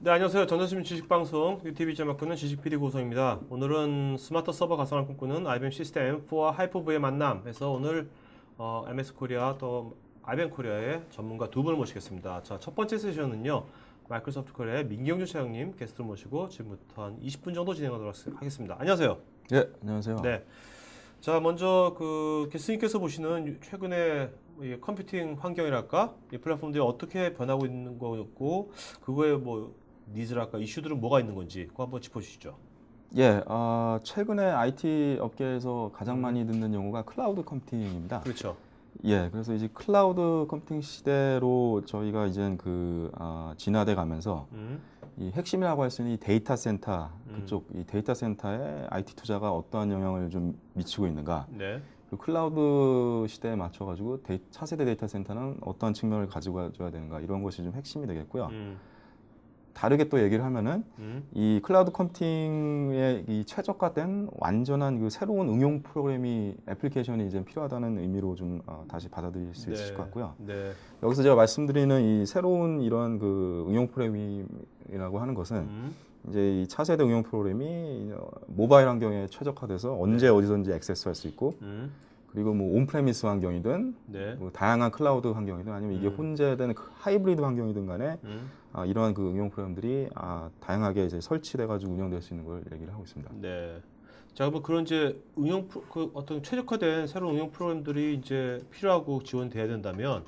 네, 안녕하세요. 전자시민 주식방송 유튜브 제작하는 지식PD 고성입니다. 오늘은 스마트 서버 가상을 꿈꾸는 IBM 시스템 4와 하이퍼브의 만남에서 오늘 MS 코리아 또 IBM 코리아의 전문가 두 분을 모시겠습니다. 자, 첫 번째 세션은요. 마이크로소프트 코리아의 민경준 차장님 게스트를 모시고 지금부터 한 20분 정도 진행하도록 하겠습니다. 안녕하세요. 네, 안녕하세요. 네. 자, 먼저 그 게스트님께서 보시는 최근의 이 컴퓨팅 환경이랄까? 이 플랫폼들이 어떻게 변하고 있는 거였고 그거에 뭐 니즈랄까 이슈들은 뭐가 있는 건지 그거 한번 짚어주시죠. 예, 최근에 IT 업계에서 가장 많이 듣는 용어가 클라우드 컴퓨팅입니다. 그렇죠. 예, 그래서 이제 클라우드 컴퓨팅 시대로 저희가 이제 진화돼 가면서 이 핵심이라고 할 수 있는 이 데이터 센터 그쪽 이 데이터 센터에 IT 투자가 어떠한 영향을 좀 미치고 있는가? 네. 그리고 클라우드 시대에 맞춰 가지고 차세대 데이터 센터는 어떠한 측면을 가지고 가져야 되는가? 이런 것이 좀 핵심이 되겠고요. 다르게 또 얘기를 하면은 이 클라우드 컴퓨팅에 이 최적화된 완전한 그 새로운 응용 프로그램이 애플리케이션이 이제 필요하다는 의미로 좀 다시 받아들일 수 있을 것 같고요. 네. 여기서 제가 말씀드리는 이 새로운 이런 그 응용 프로그램이라고 하는 것은 이제 이 차세대 응용 프로그램이 모바일 환경에 최적화돼서 언제 어디서든지 액세스할 수 있고 그리고 뭐 온프레미스 환경이든 네. 뭐 다양한 클라우드 환경이든 아니면 이게 혼재된 하이브리드 환경이든 간에 이러한 그 응용 프로그램들이 다양하게 이제 설치돼 가지고 운영될 수 있는 걸 얘기를 하고 있습니다. 네. 자, 그럼 그런 이제 그 어떤 최적화된 새로운 응용 프로그램들이 이제 필요하고 지원돼야 된다면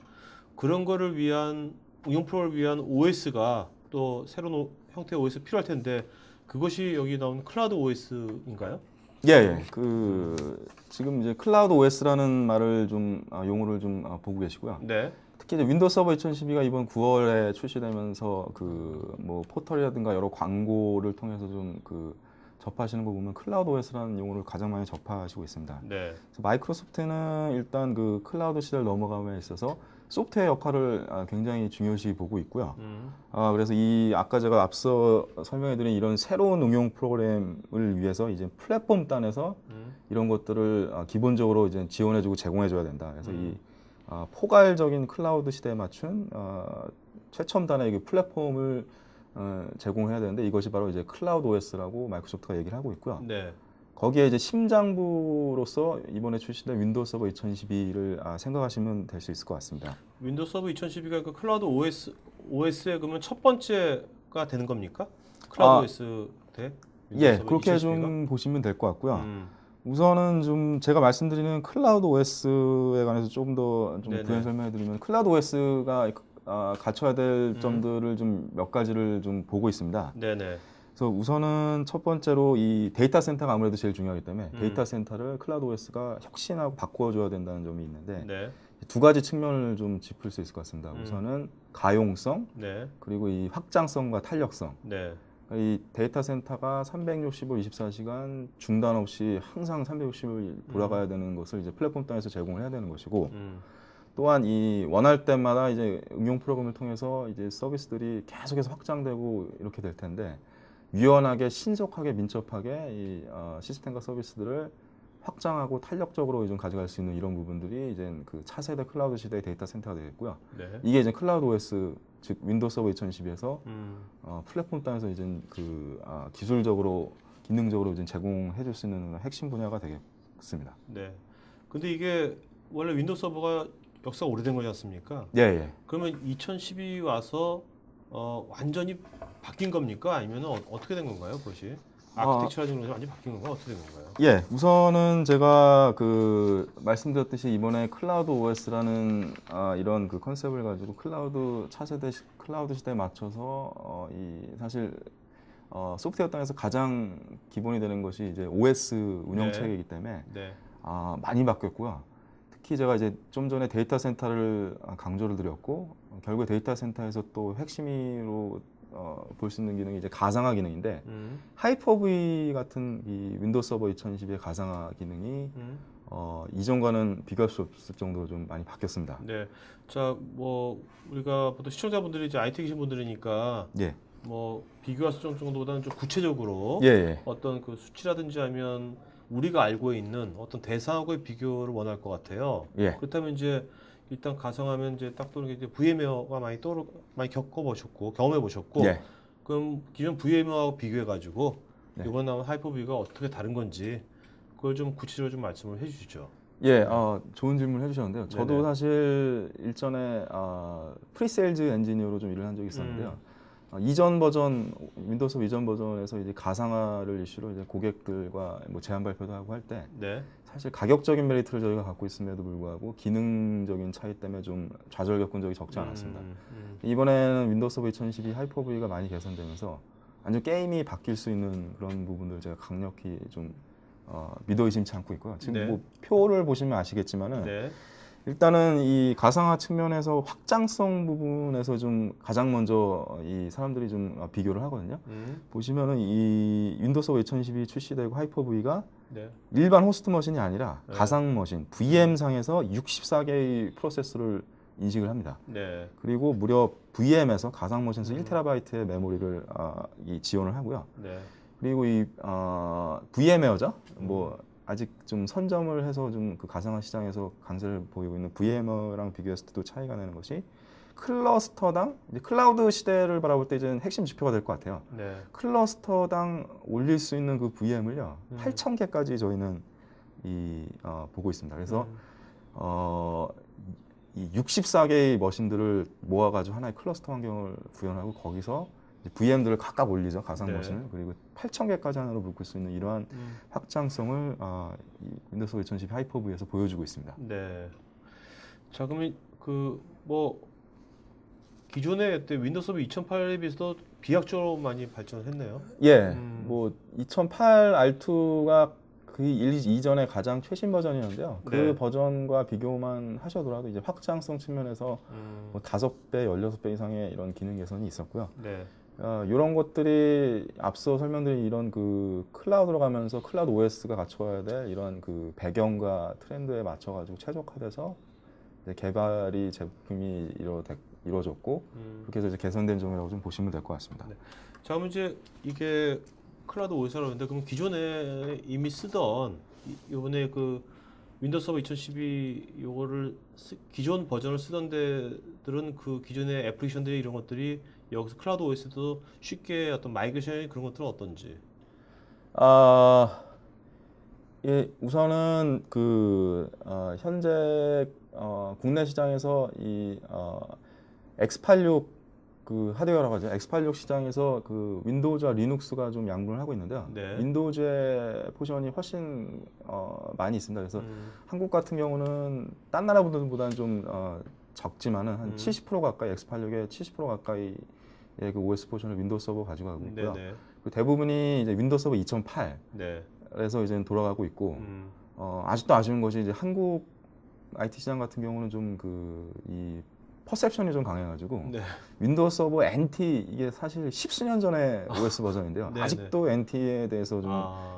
그런 거를 위한 응용 프로그램을 위한 OS가 또 새로운 형태의 OS 필요할 텐데 그것이 여기 나온 클라우드 OS인가요? 예, 예. 지금 이제 클라우드 OS라는 말을 좀 용어를 좀 보고 계시고요. 네. 특히 이제 윈도우 서버 2012가 이번 9월에 출시되면서 그 뭐 포털이라든가 여러 광고를 통해서 좀 접하시는 거 보면 클라우드 OS라는 용어를 가장 많이 접하시고 있습니다. 네. 그래서 마이크로소프트는 일단 그 클라우드 시대를 넘어감에 있어서 소프트웨어 역할을 굉장히 중요시 보고 있고요. 그래서 아까 제가 앞서 설명해드린 이런 새로운 응용 프로그램을 위해서 이제 플랫폼 단에서 이런 것들을 기본적으로 이제 지원해주고 제공해줘야 된다. 그래서 포괄적인 클라우드 시대에 맞춘 최첨단의 이 플랫폼을 제공해야 되는데 이것이 바로 이제 클라우드 OS라고 마이크로소프트가 얘기를 하고 있고요. 네. 거기에 이제 심장부로서 이번에 출시된 윈도우 서버 2012를 생각하시면 될 수 있을 것 같습니다. 윈도우 서버 2012가 그 클라우드 OS의 그러면 첫 번째가 되는 겁니까? 클라우드 OS 대 윈도우 예, 서버 그렇게 2012가? 좀 보시면 될 것 같고요. 우선은 좀 제가 말씀드리는 클라우드 OS에 관해서 조금 더 좀 네네. 부연 설명해드리면 클라우드 OS가 갖춰야 될 점들을 좀 몇 가지를 좀 보고 있습니다. 네네. 그래서 우선은 첫 번째로 이 데이터 센터가 아무래도 제일 중요하기 때문에 데이터 센터를 클라우드 OS가 혁신하고 바꿔줘야 된다는 점이 있는데 네. 두 가지 측면을 좀 짚을 수 있을 것 같습니다. 우선은 가용성 네. 그리고 이 확장성과 탄력성. 네. 이 데이터 센터가 365일 24시간 중단 없이 항상 360일 돌아가야 되는 것을 이제 플랫폼 단에서 제공을 해야 되는 것이고 또한 이 원할 때마다 이제 응용 프로그램을 통해서 이제 서비스들이 계속해서 확장되고 이렇게 될 텐데 유연하게 신속하게 민첩하게 이 시스템과 서비스들을 확장하고 탄력적으로 좀 가져갈 수 있는 이런 부분들이 이제 그 차세대 클라우드 시대의 데이터 센터가 되겠고요. 네. 이게 이제 클라우드 OS 즉 윈도우 서버 2012에서 플랫폼 단에서 이제 기술적으로 기능적으로 이제 제공해 줄 수 있는 핵심 분야가 되겠습니다. 네. 근데 이게 원래 윈도우 서버가 역사가 오래된 거지 않습니까? 예, 예. 그러면 2012 와서 완전히 바뀐 겁니까? 아니면 어떻게 된 건가요? 그것이 아키텍처라든가 완전히 바뀐 건가요? 어떻게 된 건가요? 예, 우선은 제가 말씀드렸듯이 이번에 클라우드 OS라는 이런 그 컨셉을 가지고 차세대 클라우드 시대에 맞춰서 사실 소프트웨어 땅에서 가장 기본이 되는 것이 이제 OS 운영 체계이기 때문에 네. 많이 바뀌었고요. 특히 제가 이제 좀 전에 데이터 센터를 강조를 드렸고 결국에 데이터 센터에서 또 핵심으로 볼 수 있는 기능이 이제 가상화 기능인데 하이퍼V 같은 이 윈도우 서버 2012의 가상화 기능이 이전과는 비교할 수 없을 정도로 좀 많이 바뀌었습니다. 네. 자, 뭐 우리가 보통 시청자분들이 이제 IT 계신 분들이니까 예. 뭐 비교할 수 정도보다는 좀 구체적으로 예, 예. 어떤 그 수치라든지 하면 우리가 알고 있는 어떤 대상하고의 비교를 원할 것 같아요. 예. 그렇다면 이제 일단 가상하면 이제 딱 떠오르는 게 이제 VMware가 많이 겪어보셨고 경험해보셨고 예. 그럼 기존 VM하고 비교해가지고 네. 이번 나온 하이퍼V가 어떻게 다른 건지 그걸 좀 구체적으로 좀 말씀을 해주시죠. 예, 좋은 질문 해주셨는데요. 저도 네네. 사실 일전에 프리세일즈 엔지니어로 좀 일을 한 적이 있었는데요. 음. 이전 버전 윈도우스 이전 버전에서 이제 가상화를 이슈로 이제 고객들과 뭐 제안 발표도 하고 할 때 네. 사실 가격적인 메리트를 저희가 갖고 있음에도 불구하고 기능적인 차이 때문에 좀 좌절 겪은 적이 적지 않았습니다. 이번에는 윈도우 서버 2012 하이퍼V가 많이 개선되면서 완전 게임이 바뀔 수 있는 그런 부분들 제가 강력히 좀 믿어 의심치 않고 있고요. 지금 네. 뭐 표를 보시면 아시겠지만은 네. 일단은 이 가상화 측면에서 확장성 부분에서 좀 가장 먼저 이 사람들이 좀 비교를 하거든요. 보시면은 이 윈도우 서버 2012 출시되고 하이퍼V가 네. 일반 호스트 머신이 아니라 네. 가상 머신 VM 상에서 64개의 프로세서를 인식을 합니다. 네. 그리고 무려 VM에서 가상 머신에서 1TB의 메모리를 지원을 하고요. 네. 그리고 이 VM웨어죠. 뭐 아직 좀 선점을 해서 좀 그 가상화 시장에서 강세를 보이고 있는 VM웨어랑 비교했을 때도 차이가 나는 것이 클러스터당 이제 클라우드 시대를 바라볼 때 이제 핵심 지표가 될 것 같아요. 네. 클러스터당 올릴 수 있는 그 VM을요 8,000개까지 저희는 보고 있습니다. 그래서 이 64개의 머신들을 모아가지고 하나의 클러스터 환경을 구현하고 거기서 VM들을 각각 올리죠. 가상 네. 머신을. 그리고 8,000개까지 하나로 묶을 수 있는 이러한 확장성을 이 윈도우스 2012 하이퍼V에서 보여주고 있습니다. 네. 자, 그러면 그 뭐 기존의 그때 윈도우 서버 2008에 비해서도 비약적으로 많이 발전을 했네요. 예, 뭐 2008 R2가 그 이전에 가장 최신 버전이었는데요. 그 네. 버전과 비교만 하셔더라도 이제 확장성 측면에서 뭐 5배, 16배 이상의 이런 기능 개선이 있었고요. 네. 이런 것들이 앞서 설명드린 이런 그 클라우드로 가면서 클라우드 OS가 갖춰야 될 이런 그 배경과 트렌드에 맞춰가지고 최적화돼서 이제 개발이 제품이 이루어졌고 그렇게 해서 이제 개선된 점이라고 좀 보시면 될 것 같습니다. 네. 자, 그럼 이제 이게 클라우드 OS라고 하는데 그럼 기존에 이미 쓰던 이번에 그 윈도우 서버 2012 요거를 기존 버전을 쓰던 데들은 그 기존의 애플리케이션들이 이런 것들이 여기서 클라우드 OS도 쉽게 어떤 마이그레이션 그런 것들은 어떤지. 예, 우선은 그 현재 국내 시장에서 이 X86 그 하드웨어라고 하죠. X86 시장에서 그 윈도우즈와 리눅스가 좀 양분을 하고 있는데요. 네. 윈도우즈의 포션이 훨씬 많이 있습니다. 그래서 한국 같은 경우는 딴 나라 분들보다는 좀 적지만은 한 70% 가까이 X86의 70% 가까이의 그 OS 포션을 윈도우 서버 가지고 가고 있고요. 네네. 그 대부분이 이제 윈도우 서버 2008 네. 에서 이제 돌아가고 있고 아직도 아쉬운 것이 이제 한국 IT 시장 같은 경우는 좀 그 이 퍼셉션이 좀 강해가지고 네. 윈도우 서버 NT 이게 사실 십수년 전의 OS 버전인데요. 네, 아직도 NT에 대해서 좀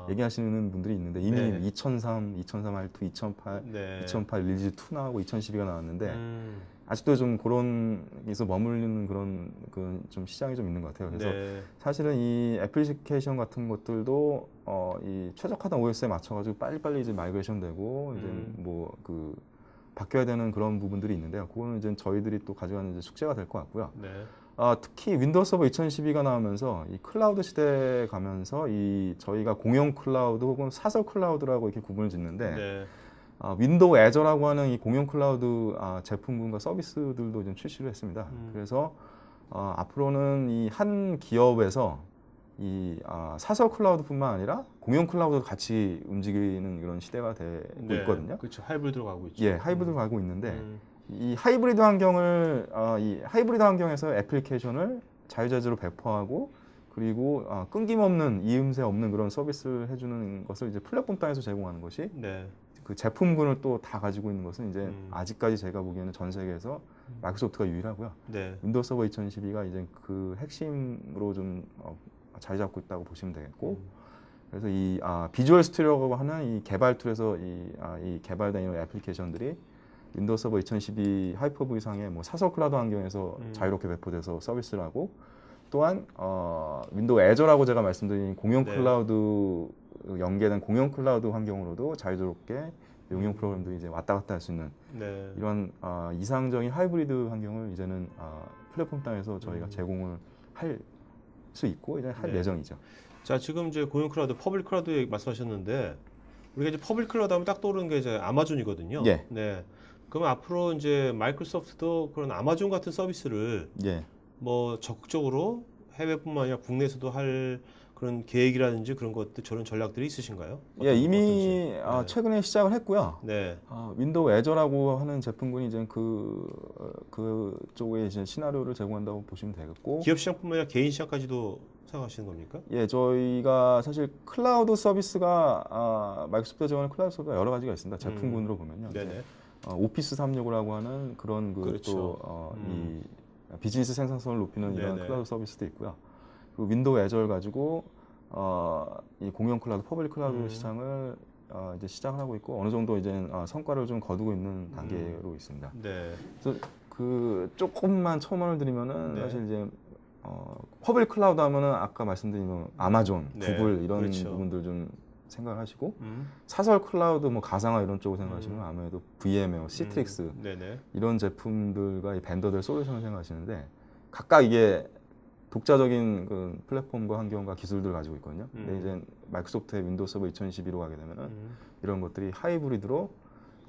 얘기하시는 분들이 있는데 이미 네. 2003 R2, 2008, 네. 2008 릴리즈 2 나오고 2012가 나왔는데 아직도 좀 그런 에서 머무르는 그런 그 좀 시장이 좀 있는 것 같아요. 그래서 네. 사실은 이 애플리케이션 같은 것들도 이 최적화된 OS에 맞춰가지고 빨리빨리 이제 마이그레이션 되고 이제 뭐 그 바뀌어야 되는 그런 부분들이 있는데요. 그거는 이제 저희들이 또 가져가는 이제 숙제가 될 것 같고요. 네. 특히 윈도우 서버 2012가 나오면서 이 클라우드 시대에 가면서 이 저희가 공용 클라우드 혹은 사설 클라우드라고 이렇게 구분을 짓는데 네. 윈도우 애저라고 하는 이 공용 클라우드 제품군과 서비스들도 좀 출시를 했습니다. 그래서 앞으로는 이 한 기업에서 이 사설 클라우드뿐만 아니라 공용 클라우드도 같이 움직이는 이런 시대가 되고 네. 있거든요. 그렇죠. 하이브리드로 가고 있죠. 예, 하이브리드로 가고 있는데 이 하이브리드 환경에서 애플리케이션을 자유자재로 배포하고 그리고 끊김없는 이음새 없는 그런 서비스를 해주는 것을 이제 플랫폼 단에서 제공하는 것이 네. 그 제품군을 또 다 가지고 있는 것은 이제 아직까지 제가 보기에는 전 세계에서 마이크로소프트가 유일하고요. 네. 윈도우 서버 2012가 이제 그 핵심으로 좀 자리 잡고 있다고 보시면 되겠고, 그래서 이 비주얼 스튜디오라고 하는 이 개발 툴에서 이 개발된 이런 애플리케이션들이 윈도우 서버 2012 하이퍼V 상의 뭐 사설 클라우드 환경에서 자유롭게 배포돼서 서비스를 하고, 또한 윈도우 애저라고 제가 말씀드린 공용 네. 클라우드 연계된 공용 클라우드 환경으로도 자유롭게 응용 프로그램들이 이제 왔다 갔다 할 수 있는 네. 이런 이상적인 하이브리드 환경을 이제는 플랫폼 땅에서 저희가 제공을 할 수 있고 이제 할 네. 예정이죠. 자, 지금 이제 공용 클라우드, 퍼블릭 클라우드 말씀하셨는데 우리가 이제 퍼블릭 클라우드 하면 딱 떠오르는 게 이제 아마존이거든요. 예. 네. 그러면 앞으로 이제 마이크로소프트도 그런 아마존 같은 서비스를 예. 뭐 적극적으로 해외뿐만 아니라 국내에서도 할 그런 계획이라든지 그런 것들 저런 전략들이 있으신가요? 예, 이미 어떤지. 네. 최근에 시작을 했고요. 네. 윈도우 애저라고 하는 제품군이 이제 그쪽에 이제 시나리오를 제공한다고 보시면 되겠고, 기업 시장뿐만 아니라 개인 시장까지도 생각하시는 겁니까? 예, 저희가 사실 클라우드 서비스가 마이크로소프트 제공하는 클라우드 서비스가 여러 가지가 있습니다. 제품군으로 보면요. 네네. 오피스 365라고 하는 그런 그렇죠. 이 비즈니스 생산성을 높이는 이런 네네. 클라우드 서비스도 있고요. 그리고 윈도우 애저를 가지고 이 공용 클라우드, 퍼블릭 클라우드 시장을 이제 시작을 하고 있고 어느 정도 이제 성과를 좀 거두고 있는 단계로 있습니다. 네. 그래서 그 조금만 첨언을 드리면은 네. 사실 이제 퍼블릭 클라우드 하면은 아까 말씀드린 아마존, 네. 구글 이런 그렇죠. 부분들 좀 생각을 하시고 사설 클라우드 뭐 가상화 이런 쪽을 생각하시면 아무래도 VM웨어, 시트릭스 네네. 이런 제품들과 이 벤더들 솔루션을 생각하시는데 각각 이게 독자적인 그 플랫폼과 환경과 기술들을 가지고 있거든요. 근데 이제 마이크로소프트의 윈도우 서버 2012로 가게 되면은 이런 것들이 하이브리드로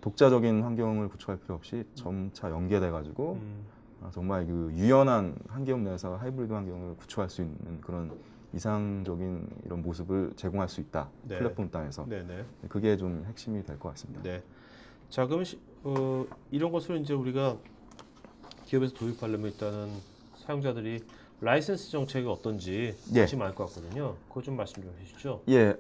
독자적인 환경을 구축할 필요 없이 점차 연계돼 가지고 정말 그 유연한 환경 내에서 하이브리드 환경을 구축할 수 있는 그런 이상적인 이런 모습을 제공할 수 있다. 네. 플랫폼 땅에서. 네네. 그게 좀 핵심이 될 것 같습니다. 네. 자, 그럼 이런 것을 이제 우리가 기업에서 도입하려면 일단은 사용자들이 라이센스 정책이 어떤지 예. 관심 많을 것 같거든요. 그거 좀 말씀 좀 해주시죠. 예,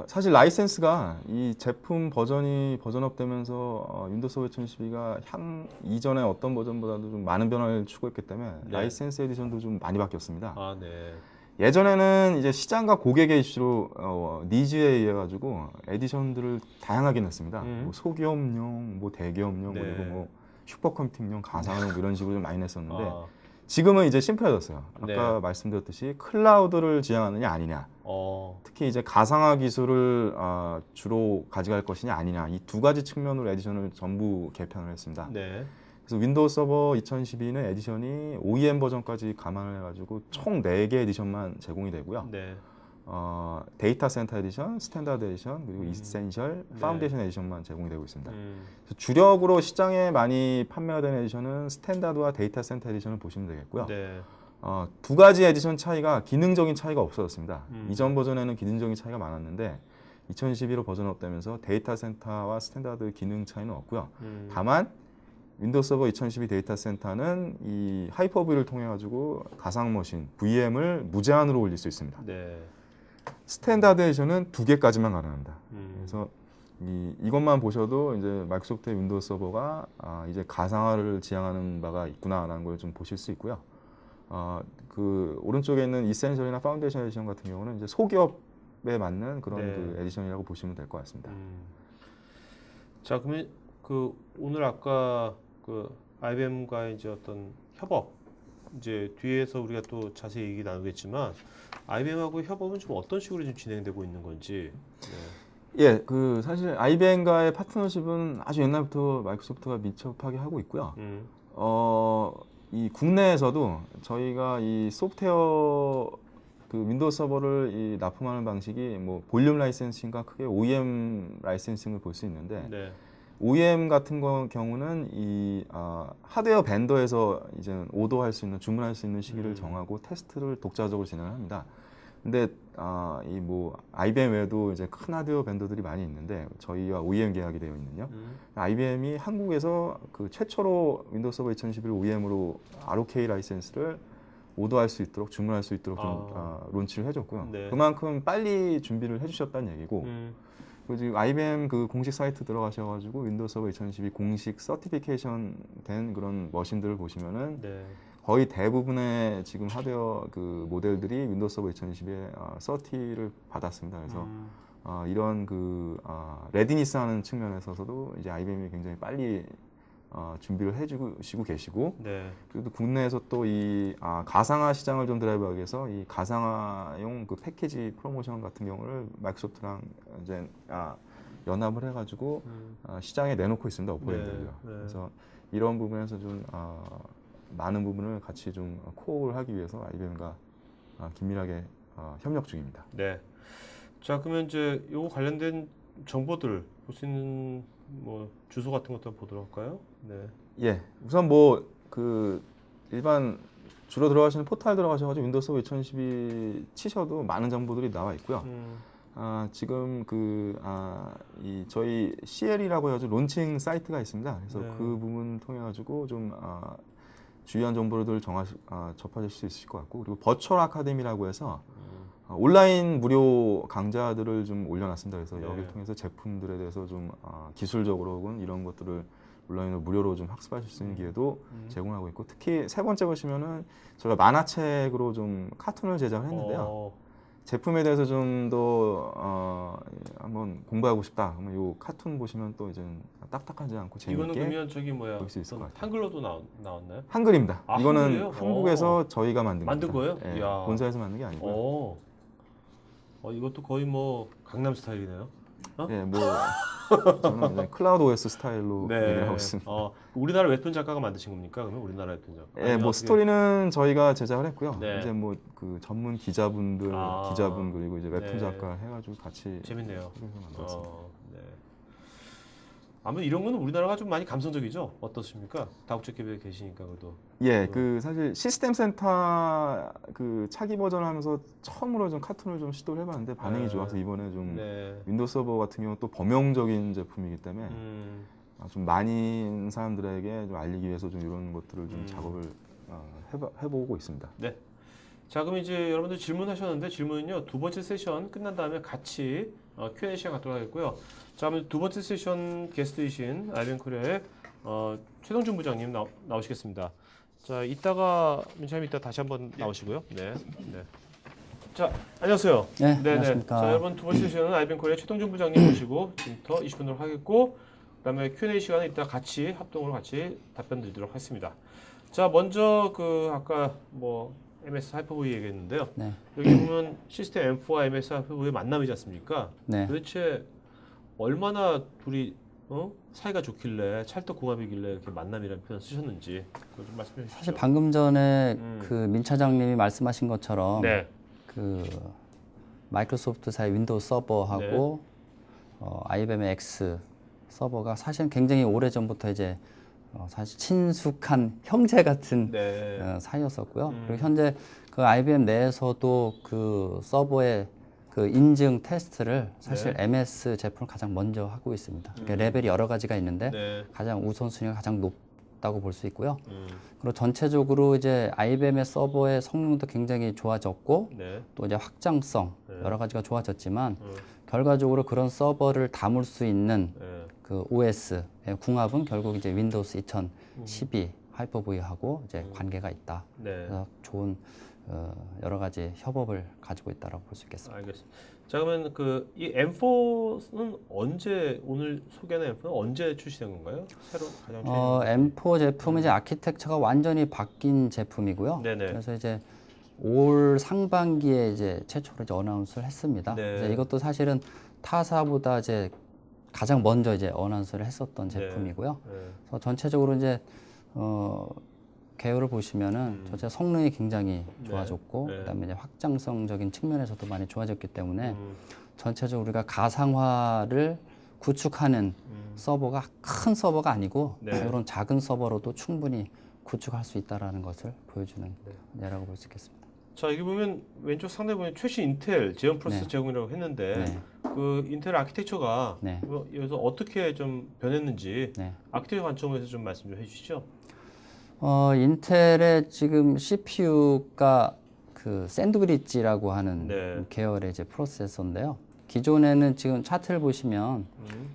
사실 라이센스가 이 제품 버전이 버전업되면서 윈도우 서버 2012가 이전의 어떤 버전보다도 좀 많은 변화를 추구했기 때문에 네. 라이센스 에디션도 좀 많이 바뀌었습니다. 아, 네. 예전에는 이제 시장과 고객의 이슈로 니즈에 의해 가지고 에디션들을 다양하게 냈습니다. 뭐 소기업용, 뭐 대기업용, 네. 그리고 뭐 슈퍼컴퓨팅용, 가상용 뭐 이런 식으로 좀 많이 냈었는데 아, 지금은 이제 심플해졌어요. 아까 네. 말씀드렸듯이 클라우드를 지향하느냐 아니냐, 특히 이제 가상화 기술을 주로 가져갈 것이냐 아니냐 이 두 가지 측면으로 에디션을 전부 개편을 했습니다. 네. 그래서 윈도우 서버 2012는 에디션이 OEM 버전까지 감안을 해가지고 총 4개 에디션만 제공이 되고요. 네. 데이터 센터 에디션, 스탠다드 에디션, 그리고 이센셜, 네. 파운데이션 에디션만 제공이 되고 있습니다. 그래서 음. 주력으로 시장에 많이 판매가 되는 에디션은 스탠다드와 데이터 센터 에디션을 보시면 되겠고요. 네. 두 가지 에디션 차이가 기능적인 차이가 없어졌습니다. 이전 버전에는 기능적인 차이가 많았는데 2012로 버전업되면서 데이터 센터와 스탠다드 기능 차이는 없고요. 다만 윈도우 서버 2012 데이터 센터는 이 하이퍼V를 통해 가지고 가상 머신 VM을 무제한으로 올릴 수 있습니다. 네. 스탠다드 에디션은 2개까지만 가능합니다. 그래서 이것만 보셔도 이제 마이크로소프트의 윈도우 서버가 이제 가상화를 지향하는 바가 있구나라는 걸 좀 보실 수 있고요. 그 오른쪽에 있는 이센셜이나 파운데이션 에디션 같은 경우는 이제 소기업에 맞는 그런 네. 그 에디션이라고 보시면 될 것 같습니다. 자, 그러면 그 오늘 아까 그 IBM과 이제 어떤 협업 이제 뒤에서 우리가 또 자세히 얘기 나누겠지만 IBM하고 협업은 좀 어떤 식으로 좀 진행되고 있는 건지. 네. 예, 그 사실 IBM과의 파트너십은 아주 옛날부터 마이크로소프트가 밀접하게 하고 있고요. 이 국내에서도 저희가 이 소프트웨어 그 윈도우 서버를 이 납품하는 방식이 뭐 볼륨 라이센싱과 크게 OEM 라이센싱을 볼 수 있는데 네. OEM 같은 경우는 이 하드웨어 벤더에서 이제 오더할 수 있는 주문할 수 있는 시기를 정하고 테스트를 독자적으로 진행을 합니다. 근데 이 뭐 IBM 외에도 이제 큰 하드웨어 벤더들이 많이 있는데 저희와 OEM 계약이 되어 있는요. IBM이 한국에서 그 최초로 윈도우 서버 2011 OEM으로 ROK 라이센스를 오더할 수 있도록 주문할 수 있도록 좀 론치를 해줬고요. 네. 그만큼 빨리 준비를 해주셨다는 얘기고. 그리고 지금 IBM 그 공식 사이트 들어가셔가지고 윈도우 서버 2012 공식 서티피케이션 된 그런 머신들을 보시면은 네. 거의 대부분의 지금 하드웨어 그 모델들이 윈도우 서버 2012에 서티를 받았습니다. 그래서 이런 그 레디니스하는 측면에서도 이제 IBM이 굉장히 빨리 준비를 해주시고 계시고 네. 그리고 국내에서 또 이 가상화 시장을 좀 드라이브하기 위해서 이 가상화용 그 패키지 프로모션 같은 경우를 마이크로소프트랑 이제 연합을 해가지고 시장에 내놓고 있습니다. 오퍼레이터들요. 네. 네. 그래서 이런 부분에서 좀 많은 부분을 같이 좀 코어를 하기 위해서 IBM과 긴밀하게 협력 중입니다. 네. 자, 그러면 이제 요거 관련된 정보들 볼 수 있는 뭐 주소 같은 것도 보도록 할까요? 네. 예, 우선 뭐 그 일반 주로 들어가시는 포탈 들어가셔가지고 윈도우 서버 2012 치셔도 많은 정보들이 나와 있고요. 지금 이 저희 CL이라고 해가지고 론칭 사이트가 있습니다. 그래서 네. 그 부분 통해 가지고 좀 주요한 정보들을 접하실 수 있을 것 같고, 그리고 버추얼 아카데미라고 해서 온라인 무료 강좌들을 좀 올려놨습니다. 그래서 네. 여기를 통해서 제품들에 대해서 좀 기술적으로 혹은 이런 것들을 온라인으로 무료로 좀 학습하실 수 있는 기회도 제공하고 있고, 특히 세 번째 보시면은 저희가 만화책으로 좀 카툰을 제작을 했는데요. 제품에 대해서 좀 더 한번 공부하고 싶다. 그러면 요 카툰 보시면 또 이제 딱딱하지 않고 이거는 재밌게 그러면 저기 뭐야? 볼 수 있을 것 같아요. 한글로도 나왔나요? 한글입니다. 아, 이거는 한글이에요? 한국에서 저희가 만든 만든 겁니다. 거예요? 예, 이야. 본사에서 만든 게 아니고요. 이것도 거의 뭐 강남 스타일이네요. 예, 뭐 저는 이제 클라우드 OS 스타일로 얘기를 하고 있습니다. 우리나라 웹툰 작가가 만드신 겁니까? 그러면 우리나라 웹툰 작가? 예, 아니면 뭐 어떻게- 스토리는 저희가 제작을 했고요. 네. 이제 뭐 그 전문 기자분 그리고 이제 웹툰 네. 작가 해가지고 같이 재밌네요. 그래서 만들었습니다. 네. 아무튼 이런 거는 우리나라가 좀 많이 감성적이죠? 어떻습니까? 다국적 기업에 계시니까 그래도. 예, 그 사실 시스템 센터 그 차기 버전 하면서 처음으로 좀 카툰을 좀 시도를 해봤는데 반응이 네. 좋아서 이번에 좀 네. 윈도우 서버 같은 경우 또 범용적인 제품이기 때문에 좀 많은 사람들에게 좀 알리기 위해서 좀 이런 것들을 좀 작업을 해보고 있습니다. 네. 자, 그럼 이제 여러분들 질문하셨는데 질문은요 두 번째 세션 끝난 다음에 같이 Q&A 시간 갖도록 하겠고요. 자, 그럼 두 번째 세션 게스트이신 IBM 코리아의 최동준 부장님 나오시겠습니다. 자, 이따가 민찬님 이따 다시 한번 나오시고요. 네. 네. 자, 안녕하세요. 네, 네네. 안녕하십니까. 자, 여러분 두 번째 세션은 IBM 코리아 최동준 부장님 모시고 지금부터 20분으로 하겠고, 그다음에 Q&A 시간은 이따 같이 합동으로 같이 답변 드리도록 하겠습니다. 자, 먼저 그 아까 뭐 MS 하이퍼V 얘기했는데요. 네. 여기 보면 시스템 M4와 MS 하이퍼V의 만남이지 않습니까? 네. 도대체 얼마나 둘이 사이가 좋길래 찰떡궁합이길래 이렇게 만남이라는 표현 쓰셨는지 그걸 좀 말씀해 주시죠. 사실 방금 전에 그 민 차장님이 말씀하신 것처럼 네. 그 마이크로소프트사의 윈도우 서버하고 IBM의 X 서버가 사실은 굉장히 오래 전부터 이제 사실 친숙한 형제 같은 네. 사이였었고요. 그리고 현재 그 IBM 내에서도 그 서버의 그 인증 테스트를 사실 MS 제품을 가장 먼저 하고 있습니다. 그러니까 레벨이 여러 가지가 있는데 네. 가장 우선순위가 가장 높다고 볼 수 있고요. 그리고 전체적으로 이제 IBM의 서버의 성능도 굉장히 좋아졌고 네. 또 이제 확장성 네. 여러 가지가 좋아졌지만 결과적으로 그런 서버를 담을 수 있는 네. 그 OS의 궁합은 결국 이제 윈도우스 2012 하이퍼V하고 이제 관계가 있다. 네. 그래서 좋은 여러 가지 협업을 가지고 있다라고 볼 수 있겠습니다. 알겠습니다. 자, 그러면 그 이 M4는 언제 오늘 소개하는 M4는 언제 출시된 건가요? 새로 가장 최근. M4 제품은 이제 아키텍처가 완전히 바뀐 제품이고요. 네네. 그래서 이제 올 상반기에 이제 최초로 이제 어나운스를 했습니다. 네. 그래서 이것도 사실은 타사보다 이제 가장 먼저 이제 어나운스를 했었던 네. 제품이고요. 네. 그래서 전체적으로 이제 개요를 보시면은 전체 성능이 굉장히 좋아졌고 네. 그다음에 이제 확장성적인 측면에서도 많이 좋아졌기 때문에 전체적으로 우리가 가상화를 구축하는 서버가 큰 서버가 아니고 네. 이런 작은 서버로도 충분히 구축할 수 있다라는 것을 보여주는 예라고 볼 수 있겠습니다. 자, 여기 보면 왼쪽 상단에 보면 최신 인텔 제형 프로세서 네. 제공이라고 했는데 네. 그 인텔 아키텍처가 네. 여기서 어떻게 좀 변했는지 네. 아키텍처 관점에서 좀 말씀 좀 해주시죠. 인텔의 지금 CPU가 그 샌드브리지라고 하는 네. 계열의 이제 프로세서인데요. 기존에는 지금 차트를 보시면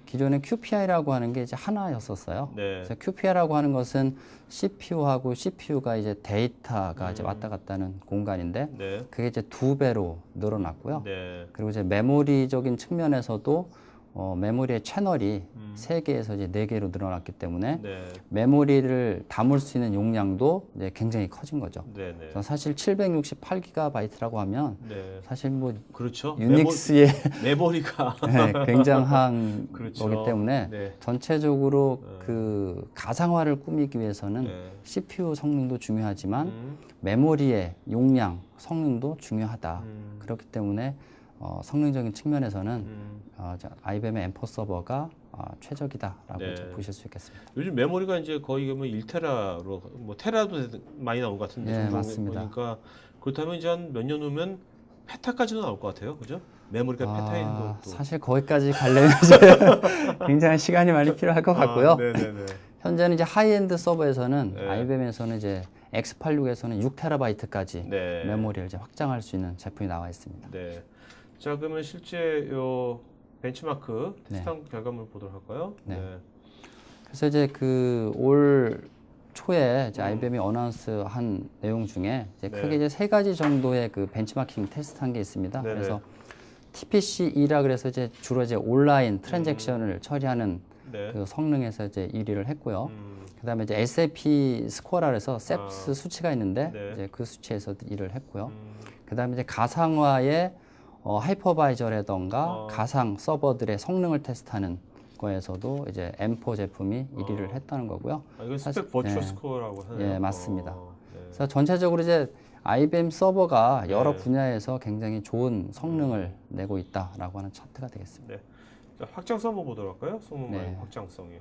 기존에 QPI라고 하는 게 이제 하나였었어요. 네. 그래서 QPI라고 하는 것은 CPU하고 CPU가 이제 데이터가 이제 왔다 갔다 하는 공간인데 네. 그게 이제 2배로 늘어났고요. 네. 그리고 이제 메모리적인 측면에서도 메모리의 채널이 3개에서 이제 4개로 늘어났기 때문에 네. 메모리를 담을 수 있는 용량도 이제 굉장히 커진 거죠. 네, 네. 그래서 사실 768GB라고 하면 네. 사실 뭐 그렇죠. 유닉스의 메모리가 네, 굉장한 그렇죠. 거기 때문에 네. 전체적으로 그 가상화를 꾸미기 위해서는 네. CPU 성능도 중요하지만 메모리의 용량, 성능도 중요하다. 그렇기 때문에 성능적인 측면에서는 IBM의 M4 서버가 최적이다라고 네. 이제 보실 수 있겠습니다. 요즘 메모리가 이제 거의 뭐 1테라로 뭐 테라도 많이 나온 것 같은데 예, 종종 맞습니다. 보니까 그렇다면 이제 한 몇 년 후면 페타까지도 나올 것 같아요. 그죠? 메모리가 페타인도 또. 사실 거기까지 가려면 이제 굉장히 시간이 많이 필요할 것 같고요. 네, 네, 네. 현재는 이제 하이엔드 서버에서는 네. IBM에서는 이제 X86에서는 6TB까지 네. 메모리를 이제 확장할 수 있는 제품이 나와 있습니다. 네. 자, 그러면 실제 요 벤치마크 네. 테스트한 결과물 보도록 할까요? 네. 그래서 이제 그 올 초에 이제 음. IBM이 어나운스한 내용 중에 이제 네. 크게 이제 3가지 정도의 그 벤치마킹 테스트한 게 있습니다. 네네. 그래서 TPC-E라 그래서 이제 주로 이제 온라인 트랜잭션을 처리하는 네. 그 성능에서 이제 1위를 했고요. 음, 그다음에 이제 SAP 스코어라 그래서 셉스 수치가 있는데 네. 이제 그 수치에서도 1위를 했고요. 음, 그다음에 이제 가상화의 하이퍼바이저라던가 어. 가상 서버들의 성능을 테스트하는 거에서도 이제 M4 제품이 1위를 어. 했다는 거고요. 이건 사실- 스펙 버추얼 네. 스코어라고 하네요. 예, 맞습니다. 네. 그래서 전체적으로 이제 IBM 서버가 여러 네. 분야에서 굉장히 좋은 성능을 내고 있다라고 하는 차트가 되겠습니다. 네. 자, 확장성 한번 보도록 할까요? 성능 네. 말고 확장성이. 네.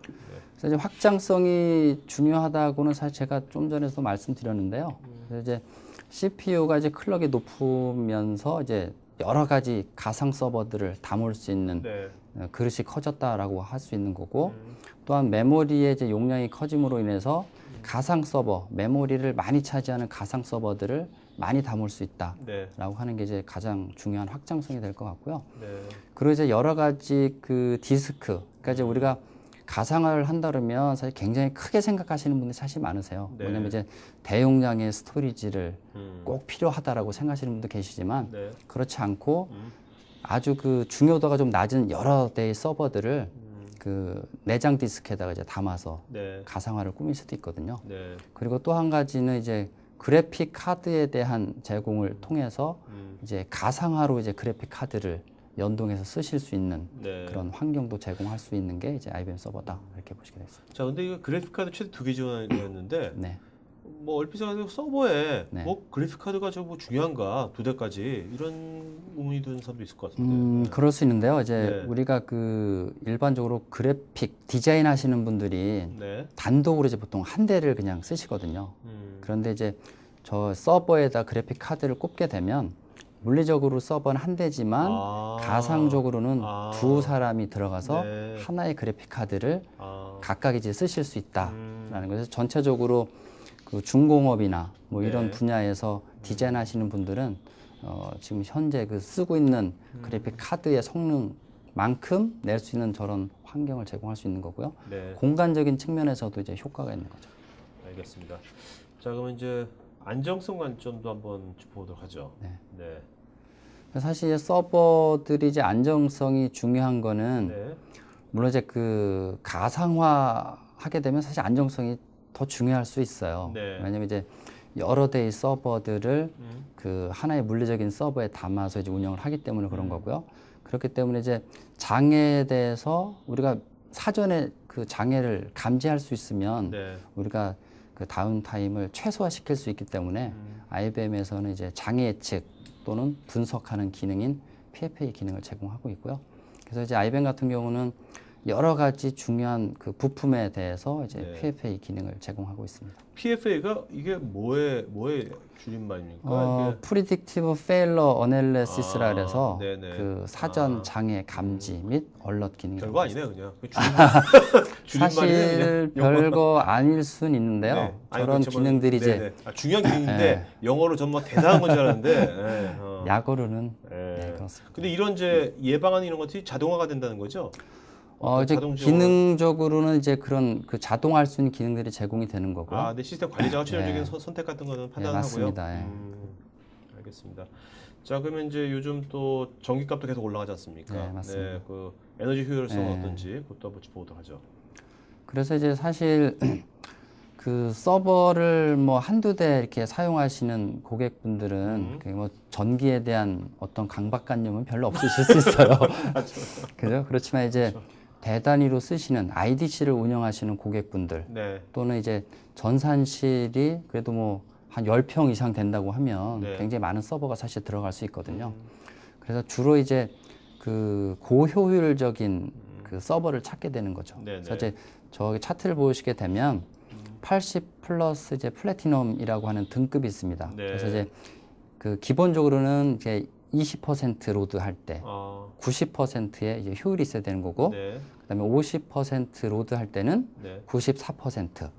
그래서 이제 확장성이 중요하다고는 사실 제가 좀 전에도 말씀드렸는데요. 그래서 이제 CPU가 이제 클럭이 높으면서 이제 여러 가지 가상 서버들을 담을 수 있는 네. 그릇이 커졌다라고 할 수 있는 거고 음, 또한 메모리의 이제 용량이 커짐으로 인해서 가상 서버, 메모리를 많이 차지하는 가상 서버들을 많이 담을 수 있다라고 네. 하는 게 이제 가장 중요한 확장성이 될 것 같고요. 네. 그리고 이제 여러 가지 그 디스크, 그러니까 이제 우리가 가상화를 한다 그러면 사실 굉장히 크게 생각하시는 분들이 사실 많으세요. 네. 왜냐면 이제 대용량의 스토리지를 음, 꼭 필요하다라고 생각하시는 분도 계시지만 네. 그렇지 않고 음, 아주 그 중요도가 좀 낮은 여러 대의 서버들을 음, 그 내장 디스크에다가 이제 담아서 네. 가상화를 꾸밀 수도 있거든요. 네. 그리고 또 한 가지는 이제 그래픽 카드에 대한 제공을 통해서 이제 가상화로 이제 그래픽 카드를 연동해서 쓰실 수 있는 네. 그런 환경도 제공할 수 있는 게 이제 IBM 서버다 이렇게 보시게 되겠습니다. 자, 근데 이거 그래픽 카드 최대 2개 지원이었는데 네. 뭐 얼핏 생각해도 서버에 네. 뭐 그래픽 카드가 저 뭐 중요한가 2대까지 이런 의문이 드는 사람도 있을 것 같은데. 그럴 수 있는데요. 이제 네. 우리가 그 일반적으로 그래픽 디자인 하시는 분들이 네. 단독으로 이제 보통 한 대를 그냥 쓰시거든요. 그런데 이제 저 서버에다 그래픽 카드를 꼽게 되면 물리적으로 서버는 한 대지만 아. 가상적으로는 아. 두 사람이 들어가서 네. 하나의 그래픽 카드를 아. 각각 이제 쓰실 수 있다라는 음. 거죠. 전체적으로 그 중공업이나 뭐 네. 이런 분야에서 디자인하시는 분들은 지금 현재 그 쓰고 있는 그래픽 카드의 성능만큼 낼 수 있는 저런 환경을 제공할 수 있는 거고요. 네. 공간적인 측면에서도 이제 효과가 있는 거죠. 알겠습니다. 자, 그러면 이제 안정성 관점도 한번 짚어보도록 하죠. 네. 네. 사실 서버들이 이제 안정성이 중요한 거는 네. 물론 이제 그 가상화 하게 되면 사실 안정성이 더 중요할 수 있어요. 네. 왜냐면 이제 여러 대의 서버들을 음. 그 하나의 물리적인 서버에 담아서 이제 운영을 하기 때문에 그런 거고요. 그렇기 때문에 이제 장애에 대해서 우리가 사전에 그 장애를 감지할 수 있으면 네. 우리가 그 다운타임을 최소화시킬 수 있기 때문에 IBM에서는 이제 장애 예측 또는 분석하는 기능인 PFA 기능을 제공하고 있고요. 그래서 이제 IBM 같은 경우는 여러 가지 중요한 그 부품에 대해서 이제 네. PFA 기능을 제공하고 있습니다. PFA가 이게 뭐의 줄임말입니까? 이게 Predictive Failure Analysis라 아, 그래서 네네. 그 사전 아. 장애 감지 및 얼럿 기능이 별거 아니네 그냥. 그 줄임말이네 사실 그냥. 별거 아닐 수는 있는데요. 네. 아니, 저런 그렇지만, 기능들이 이제 네네. 중요한 기능인데 영어로 정말 대단한 건 줄 알았는데. 네. 약어로는 네. 네, 그렇습니다. 근데 이런 이제 예방안 이런 것들이 자동화가 된다는 거죠? 이제 자동적으로- 기능적으로는 이제 그런 그 자동화할 수 있는 기능들이 제공이 되는 거고요. 아, 근데 시스템 관리자가 최종적인 네. 선택 같은 거는 네, 판단하고요. 맞습니다. 예. 알겠습니다. 자, 그러면 이제 요즘 또 전기값도 계속 올라가지 않습니까? 네, 맞습니다. 네, 그 에너지 효율성은 네. 어떤지 그것도 한번 짚어보도록 하죠. 그래서 이제 사실 그 서버를 뭐 한두 대 이렇게 사용하시는 고객분들은 그뭐 전기에 대한 어떤 강박관념은 별로 없으실 수 있어요. 그죠? 그렇지만 이제 대단위로 쓰시는 IDC를 운영하시는 고객분들 네. 또는 이제 전산실이 그래도 뭐 한 10평 이상 된다고 하면 네. 굉장히 많은 서버가 사실 들어갈 수 있거든요. 그래서 주로 이제 그 고효율적인 그 서버를 찾게 되는 거죠. 네네. 그래서 이제 저기 차트를 보시게 되면 80 플러스 이제 플래티넘이라고 하는 등급이 있습니다. 네. 그래서 이제 그 기본적으로는 이제 20% 로드 할 때 90%의 이제 효율이 있어야 되는 거고, 네. 그다음에 50% 로드 할 때는 네. 94%,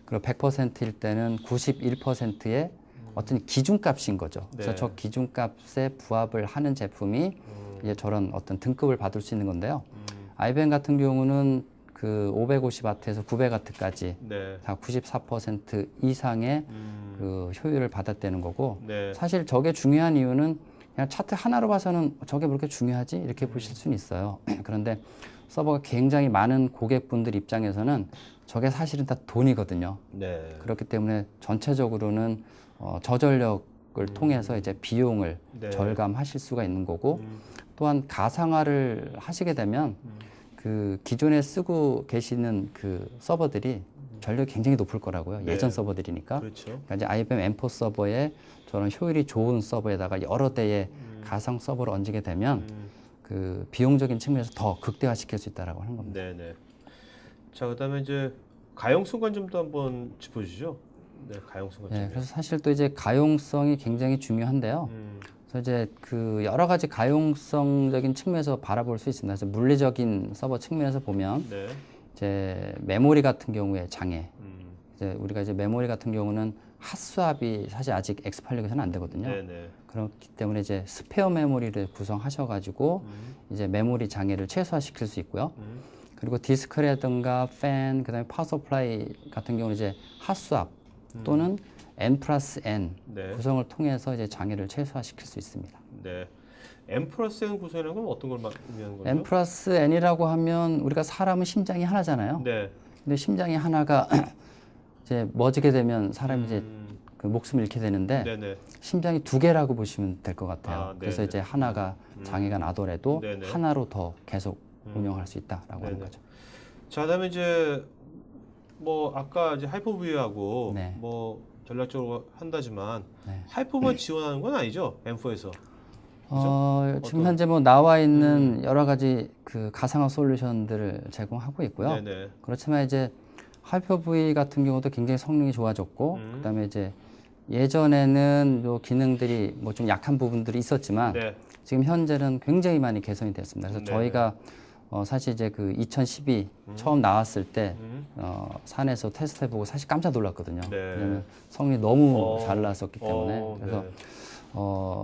그리고 100%일 때는 91%의 어떤 기준값인 거죠. 그래서 네. 저 기준값에 부합을 하는 제품이 이제 저런 어떤 등급을 받을 수 있는 건데요. IBM 같은 경우는 그 550W에서 900W까지 네. 다 94% 이상의 그 효율을 받았다는 거고, 네. 사실 저게 중요한 이유는 그냥 차트 하나로 봐서는 저게 그렇게 중요하지? 이렇게 보실 수는 있어요. 그런데 서버가 굉장히 많은 고객분들 입장에서는 저게 사실은 다 돈이거든요. 네. 그렇기 때문에 전체적으로는 저전력을 통해서 이제 비용을 네. 절감하실 수가 있는 거고, 또한 가상화를 하시게 되면 그 기존에 쓰고 계시는 그 서버들이 전력이 굉장히 높을 거라고요. 네. 예전 서버들이니까. 그렇죠. 그러니까 이제 IBM M4 서버에 저런 효율이 좋은 서버에다가 여러 대의 가상 서버를 얹게 되면 그 비용적인 측면에서 더 극대화시킬 수 있다라고 하는 겁니다. 네네. 자, 그다음에 이제 가용성 관점도 한번 짚어주시죠. 네, 가용성 관점. 네, 그래서 사실 또 이제 가용성이 굉장히 중요한데요. 그래서 이제 그 여러 가지 가용성적인 측면에서 바라볼 수 있습니다. 그래서 물리적인 서버 측면에서 보면 네. 이제 메모리 같은 경우에 장애. 이제 우리가 이제 메모리 같은 경우는 핫스왑이 사실 아직 X86에서는 안 되거든요. 네네. 그렇기 때문에 이제 스페어 메모리를 구성하셔가지고 이제 메모리 장애를 최소화시킬 수 있고요. 그리고 디스크라든가 팬, 그다음에 파워 서플라이 같은 경우는 이제 핫스왑 또는 N+N 네. 구성을 통해서 이제 장애를 최소화시킬 수 있습니다. 네. M+N 구성이라는 건 어떤 걸 의미하는 거죠? N+N이라고 하면 우리가 사람은 심장이 하나잖아요. 네. 근데 심장이 하나가 이제 멎게 되면 사람이 이제 그 목숨을 잃게 되는데 네네. 심장이 두 개라고 보시면 될 것 같아요. 아, 그래서 네네. 이제 하나가 장애가 나더라도 네네. 하나로 더 계속 운영할 수 있다라고 하는 네네. 거죠. 자, 그다음에 이제 뭐 아까 이제 하이퍼V하고 네. 뭐 전략적으로 한다지만 네. 하이퍼만 지원하는 건 아니죠? M4에서. 지금 현재 뭐 나와 있는 여러 가지 그 가상화 솔루션들을 제공하고 있고요. 네네. 그렇지만 이제 하이퍼V 같은 경우도 굉장히 성능이 좋아졌고, 그다음에 이제 예전에는 요 기능들이 뭐 좀 약한 부분들이 있었지만 네. 지금 현재는 굉장히 많이 개선이 됐습니다. 그래서 네네. 저희가 사실 이제 그 2012 처음 나왔을 때 산에서 테스트해보고 사실 깜짝 놀랐거든요. 네. 왜냐면 성능이 너무 잘 나왔었기 때문에. 그래서 네.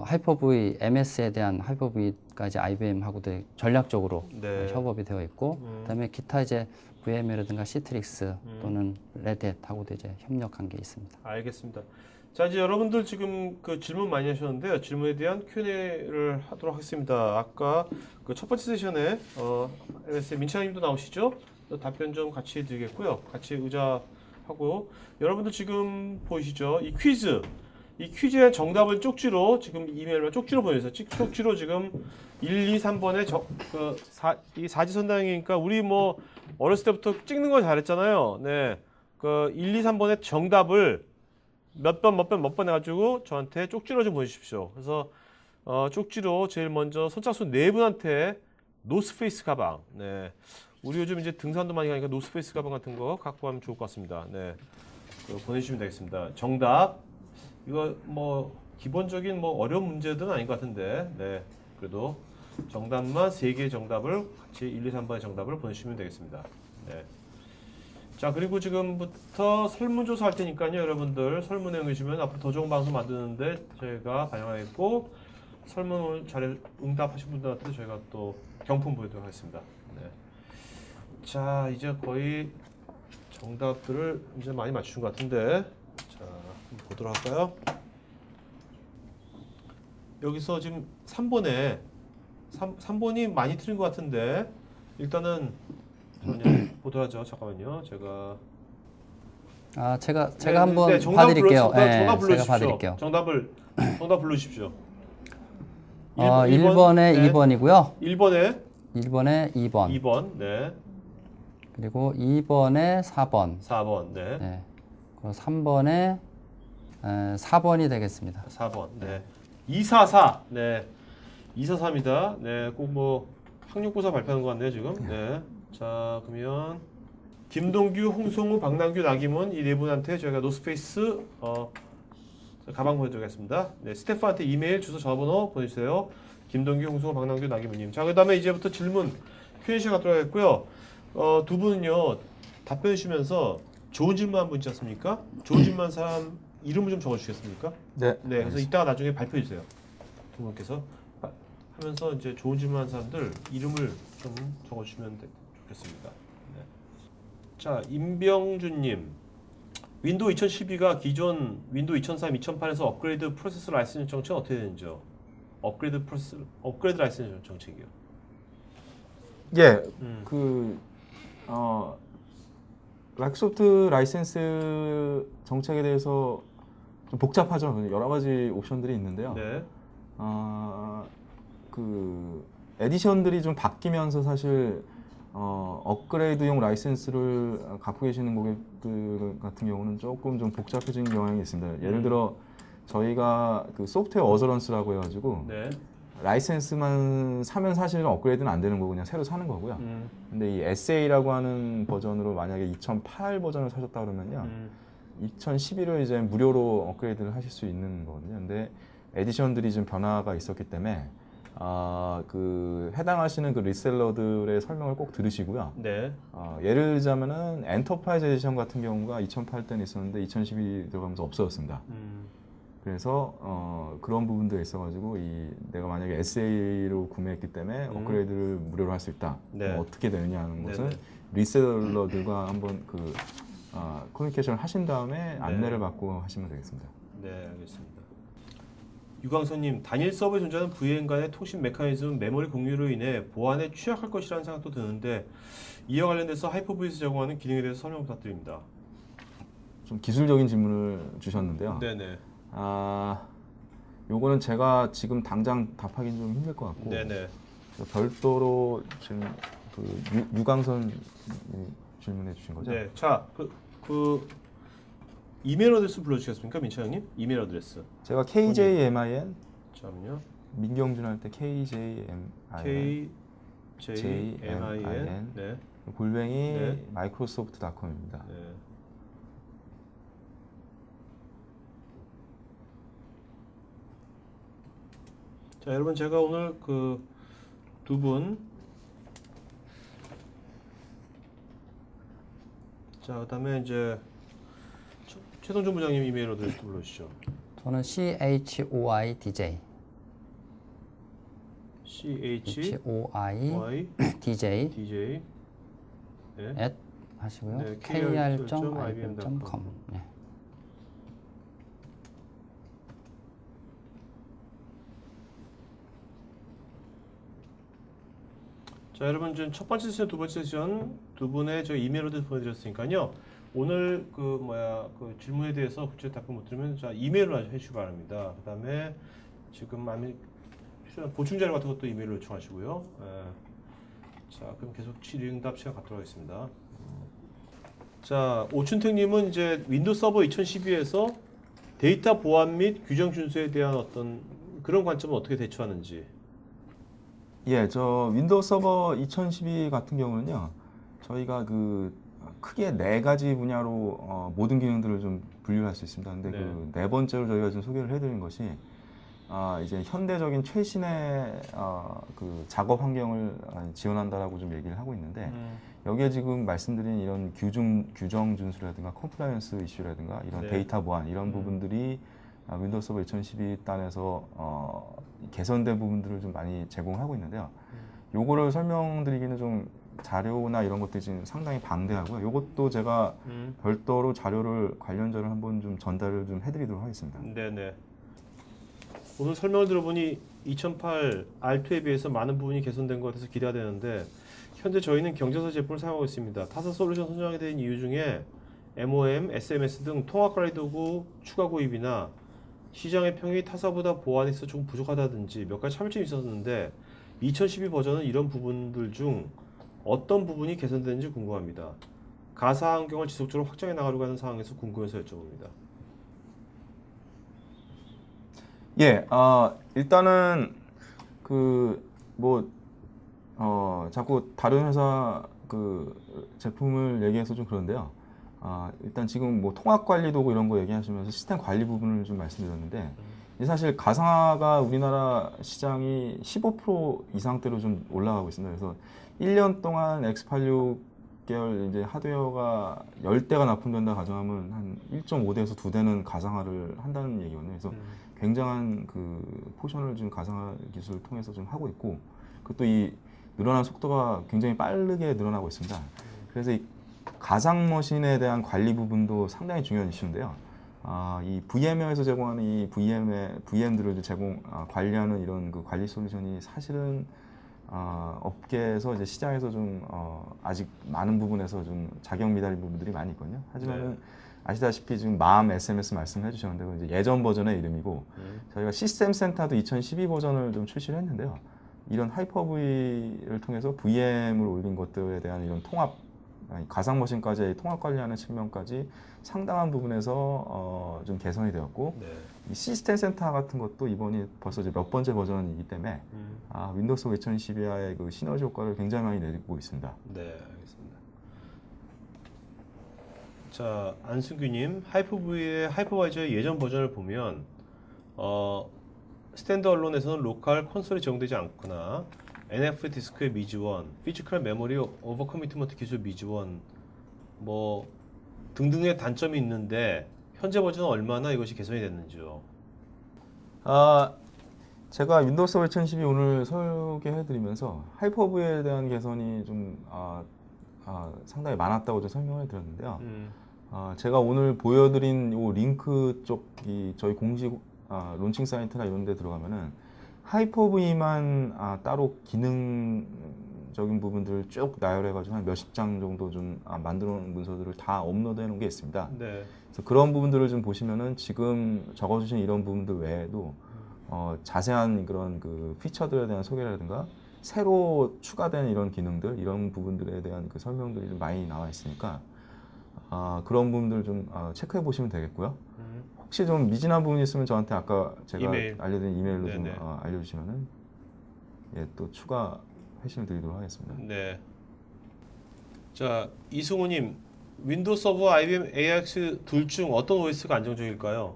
하이퍼V MS에 대한 하이퍼V가 이제 IBM하고도 전략적으로 네. 협업이 되어 있고, 그다음에 기타 이제 VM이라든가 시트릭스 또는 레드햇하고도 이제 협력한 게 있습니다. 알겠습니다. 자, 이제 여러분들 지금 그 질문 많이 하셨는데요. 질문에 대한 Q&A를 하도록 하겠습니다. 아까 그 첫 번째 세션에 MS의 민창님도 나오시죠? 또 답변 좀 같이 드리겠고요. 같이 의자하고 여러분들 지금 보이시죠? 이 퀴즈의 정답을 쪽지로 지금 이메일로 쪽지로 보내주세요. 쪽지로 지금 1, 2, 3번에 이 사지선다형이니까 우리 뭐 어렸을 때부터 찍는 거 잘했잖아요. 네, 그 1, 2, 3번의 정답을 몇 번 해가지고 저한테 쪽지로 좀 보내주십시오. 그래서 쪽지로 제일 먼저 선착순 4분한테 노스페이스 가방. 네, 우리 요즘 이제 등산도 많이 가니까 노스페이스 가방 같은 거 갖고 가면 좋을 것 같습니다. 네, 보내주시면 되겠습니다. 정답. 이거 뭐 기본적인 뭐 어려운 문제들은 아닌 것 같은데, 네, 그래도 정답만 3개의 정답을 같이 1, 2, 3번의 정답을 보내주시면 되겠습니다. 네. 자, 그리고 지금부터 설문조사 할 테니까요. 여러분들 설문 내용 해주시면 앞으로 더 좋은 방송 만드는데 저희가 반영하겠고, 설문을 잘 응답하신 분들한테 저희가 또 경품 보여드리도록 하겠습니다. 네. 자, 이제 거의 정답들을 이제 많이 맞추신 것 같은데, 자, 한번 보도록 할까요? 여기서 지금 3번에 3번이 많이 틀린 것 같은데 일단은 잠깐만요. 보도록 하죠. 잠깐만요. 제가 제가 네, 한번 네, 정답 봐드릴게요. 정답 제가 불러주십시오. 봐드릴게요. 정답 불러주십시오. 1번에 네. 2번이고요. 1번에 2번. 2번. 네. 그리고 2번에 4번. 4번. 네. 네. 그리고 3번에 4번이 되겠습니다. 4번. 네. 244. 네. 243입니다. 네. 꼭 뭐 학력고사 발표하는 것 같네요, 지금. 네. 자, 그러면 김동규, 홍성우, 박남규, 나김원 이 네 분한테 저희가 노스페이스 가방 보내드리겠습니다. 네, 스태프한테 이메일, 주소, 전화번호 보내주세요. 김동규, 홍성우, 박남규, 나김원님. 자, 그다음에 이제부터 질문 Q&A 갖도록 하겠고요. 두 분은요 답변해 주시면서 좋은 질문 한 분 있지 않습니까? 좋은 질문한 사람 이름을 좀 적어주시겠습니까? 네. 네, 그래서 이따가 나중에 발표해 주세요. 두 분께서 하면서 이제 좋은 질문한 사람들 이름을 좀 적어주시면 좋겠습니다. 네. 자, 임병준님, 윈도우 2012가 기존 윈도우 2003, 2008에서 업그레이드 프로세스 라이센스 정책은 어떻게 되는지요? 업그레이드 라이센스 정책이요. 예, 마이크로소프트 라이센스 정책에 대해서 좀 복잡하죠. 여러 가지 옵션들이 있는데요. 네. 그 에디션들이 좀 바뀌면서 사실 업그레이드용 라이센스를 갖고 계시는 고객들 같은 경우는 조금 좀 복잡해진 경향이 있습니다. 예를 들어 저희가 그 소프트웨어 어저런스라고 해가지고 네. 라이센스만 사면 사실은 업그레이드는 안 되는 거고 그냥 새로 사는 거고요. 근데 이 SA라고 하는 버전으로 만약에 2008 버전을 사셨다 그러면요, 2011을 이제 무료로 업그레이드를 하실 수 있는 거거든요. 근데 에디션들이 좀 변화가 있었기 때문에 그 해당하시는 그 리셀러들의 설명을 꼭 들으시고요. 네. 예를 들자면은 엔터프라이즈 에디션 같은 경우가 2008 때는 있었는데 2012 들어가면서 없어졌습니다. 그래서 그런 부분들이 있어가지고 내가 만약에 SA로 구매했기 때문에 업그레이드를 무료로 할 수 있다. 네. 그럼 어떻게 되느냐 하는 것은 네네. 리셀러들과 한번 그 커뮤니케이션을 하신 다음에 안내를 받고 하시면 되겠습니다. 네, 알겠습니다. 유광선님, 단일 서버에 존재하는 VM 간의 통신 메커니즘 메모리 공유로 인해 보안에 취약할 것이라는 생각도 드는데 이와 관련돼서 하이퍼V에서 제공하는 기능에 대해서 설명 부탁드립니다. 좀 기술적인 질문을 주셨는데요. 네네. 요거는 제가 지금 당장 답하기는 좀 힘들 것 같고, 네네. 별도로 지금 그 유광선 질문해 주신 거죠? 네. 자, 그 이메일 어드레스 불러주시겠습니까, 민철형님? 이메일 어드레스. 제가 KJMIN 잠깐만요. 민경준 할 때 KJMIN KJMIN. 네. 골뱅이 네. 마이크로소프트.com입니다. 네. 자, 여러분 제가 오늘 그 두 분, 자, 그다음에 이제 최동준 부장님 이메일 어드레스 불러주시죠. 저는 CHOIDJ. CHOI DJ DJ 네. at 하시고요. 네, kr.ibm.com. 네. 자, 여러분 지금 첫 번째 세션, 두 번째 세션 두 분의 저 이메일로 보내드렸으니까요. 오늘 그 질문에 대해서 구체적 답변 못 드리면 자 이메일로 해주시기 바랍니다. 그다음에 지금 보충 자료 같은 것도 이메일로 요청하시고요. 자, 그럼 계속 질의응답 시간 갖도록 하겠습니다. 자, 오춘택님은 이제 윈도우 서버 2012에서 데이터 보안 및 규정 준수에 대한 어떤 그런 관점은 어떻게 대처하는지. 예, 저 윈도우 서버 2012 같은 경우는요, 저희가 그 크게 4가지 분야로 모든 기능들을 좀 분류할 수 있습니다. 근데 네. 그 네 번째로 저희가 좀 소개를 해드린 것이 이제 현대적인 최신의 그 작업 환경을 지원한다라고 좀 얘기를 하고 있는데, 여기에 지금 말씀드린 이런 규정 준수라든가 컴플라이언스 이슈라든가 이런 네. 데이터 보안 이런 부분들이 윈도우 서버 2012 단에서 개선된 부분들을 좀 많이 제공하고 있는데요. 요거를 설명드리기는 좀 자료나 이런 것들이 지금 상당히 방대하고요. 요것도 제가 별도로 관련 자료를 한번 좀 전달을 좀 해드리도록 하겠습니다. 네네. 오늘 설명을 들어보니 2008 R2에 비해서 많은 부분이 개선된 것 같아서 기대가 되는데 현재 저희는 경쟁사 제품을 사용하고 있습니다. 타사 솔루션 선정하게 된 이유 중에 MOM, SMS 등 통합 관리 도구 추가 구입이나 시장의 평이 타사보다 보안이 있어 조금 부족하다든지 몇 가지 차별점이 있었는데 2012 버전은 이런 부분들 중 어떤 부분이 개선되는지 궁금합니다. 가사 환경을 지속적으로 확장해 나가려고 하는 상황에서 궁금해서 여쭤봅니다. 예, 일단은 자꾸 다른 회사 그 제품을 얘기해서 좀 그런데요. 일단 지금 뭐 통합 관리 도구 이런 거 얘기하시면서 시스템 관리 부분을 좀 말씀드렸는데 사실 가상화가 우리나라 시장이 15% 이상대로 좀 올라가고 있습니다. 그래서 1년 동안 X86 계열 이제 하드웨어가 10대가 납품된다 가정하면 한 1.5대에서 2대는 가상화를 한다는 얘기거든요. 그래서 굉장한 그 포션을 지금 가상화 기술을 통해서 좀 하고 있고, 그것도 이 늘어나는 속도가 굉장히 빠르게 늘어나고 있습니다. 그래서 이 가상 머신에 대한 관리 부분도 상당히 중요한 이슈인데요. 이 VM웨어에서 제공하는 이 VM들을 관리하는 이런 그 관리 솔루션이 사실은 업계에서 이제 시장에서 좀 아직 많은 부분에서 좀 자격 미달인 부분들이 많이 있거든요. 하지만은 아시다시피 지금 MAM, SMS 말씀해 주셨는데 그건 이제 예전 버전의 이름이고 저희가 시스템 센터도 2012 버전을 좀 출시를 했는데요. 이런 하이퍼V를 통해서 VM을 올린 것들에 대한 이런 통합, 가상 머신까지의 통합 관리하는 측면까지 상당한 부분에서 좀 개선이 되었고, 이 시스템 센터 같은 것도 이번이 벌써 이제 몇 번째 버전이기 때문에 윈도우스 2012와의 그 시너지 효과를 굉장히 많이 내고 있습니다. 네, 알겠습니다. 자, 안승규님, 하이퍼V의 하이퍼바이저의 예전 버전을 보면 스탠드얼론에서는 로컬 콘솔이 제공되지 않거나 NF 디스크의 미지원, 피지컬 메모리 오버커미트먼트 기술 미지원, 뭐 등등의 단점이 있는데 현재 버전은 얼마나 이것이 개선이 됐는지요? 제가 윈도우스 2012 오늘 소개해드리면서 하이퍼V에 대한 개선이 좀 상당히 많았다고 좀 설명을 드렸는데요. 제가 오늘 보여드린 요 링크 쪽이 저희 공식 론칭 사이트나 이런 데 들어가면은 하이퍼V만 따로 기능적인 부분들을 쭉 나열해가지고 한 몇십 장 정도 좀 만들어 놓은 문서들을 다 업로드 해놓은 게 있습니다. 네. 그래서 그런 부분들을 좀 보시면은 지금 적어주신 이런 부분들 외에도 자세한 그런 그 피처들에 대한 소개라든가 새로 추가된 이런 기능들, 이런 부분들에 대한 그 설명들이 좀 많이 나와 있으니까 그런 부분들 좀 체크해 보시면 되겠고요. 혹시 좀 미진한 부분이 있으면 저한테 아까 제가 이메일. 알려드린 이메일로 네네. 좀 알려주시면은 또 추가 회신을 드리도록 하겠습니다. 네. 자, 이승우님, 윈도우 서버 IBM AX 둘 중 어떤 OS가 안정적일까요?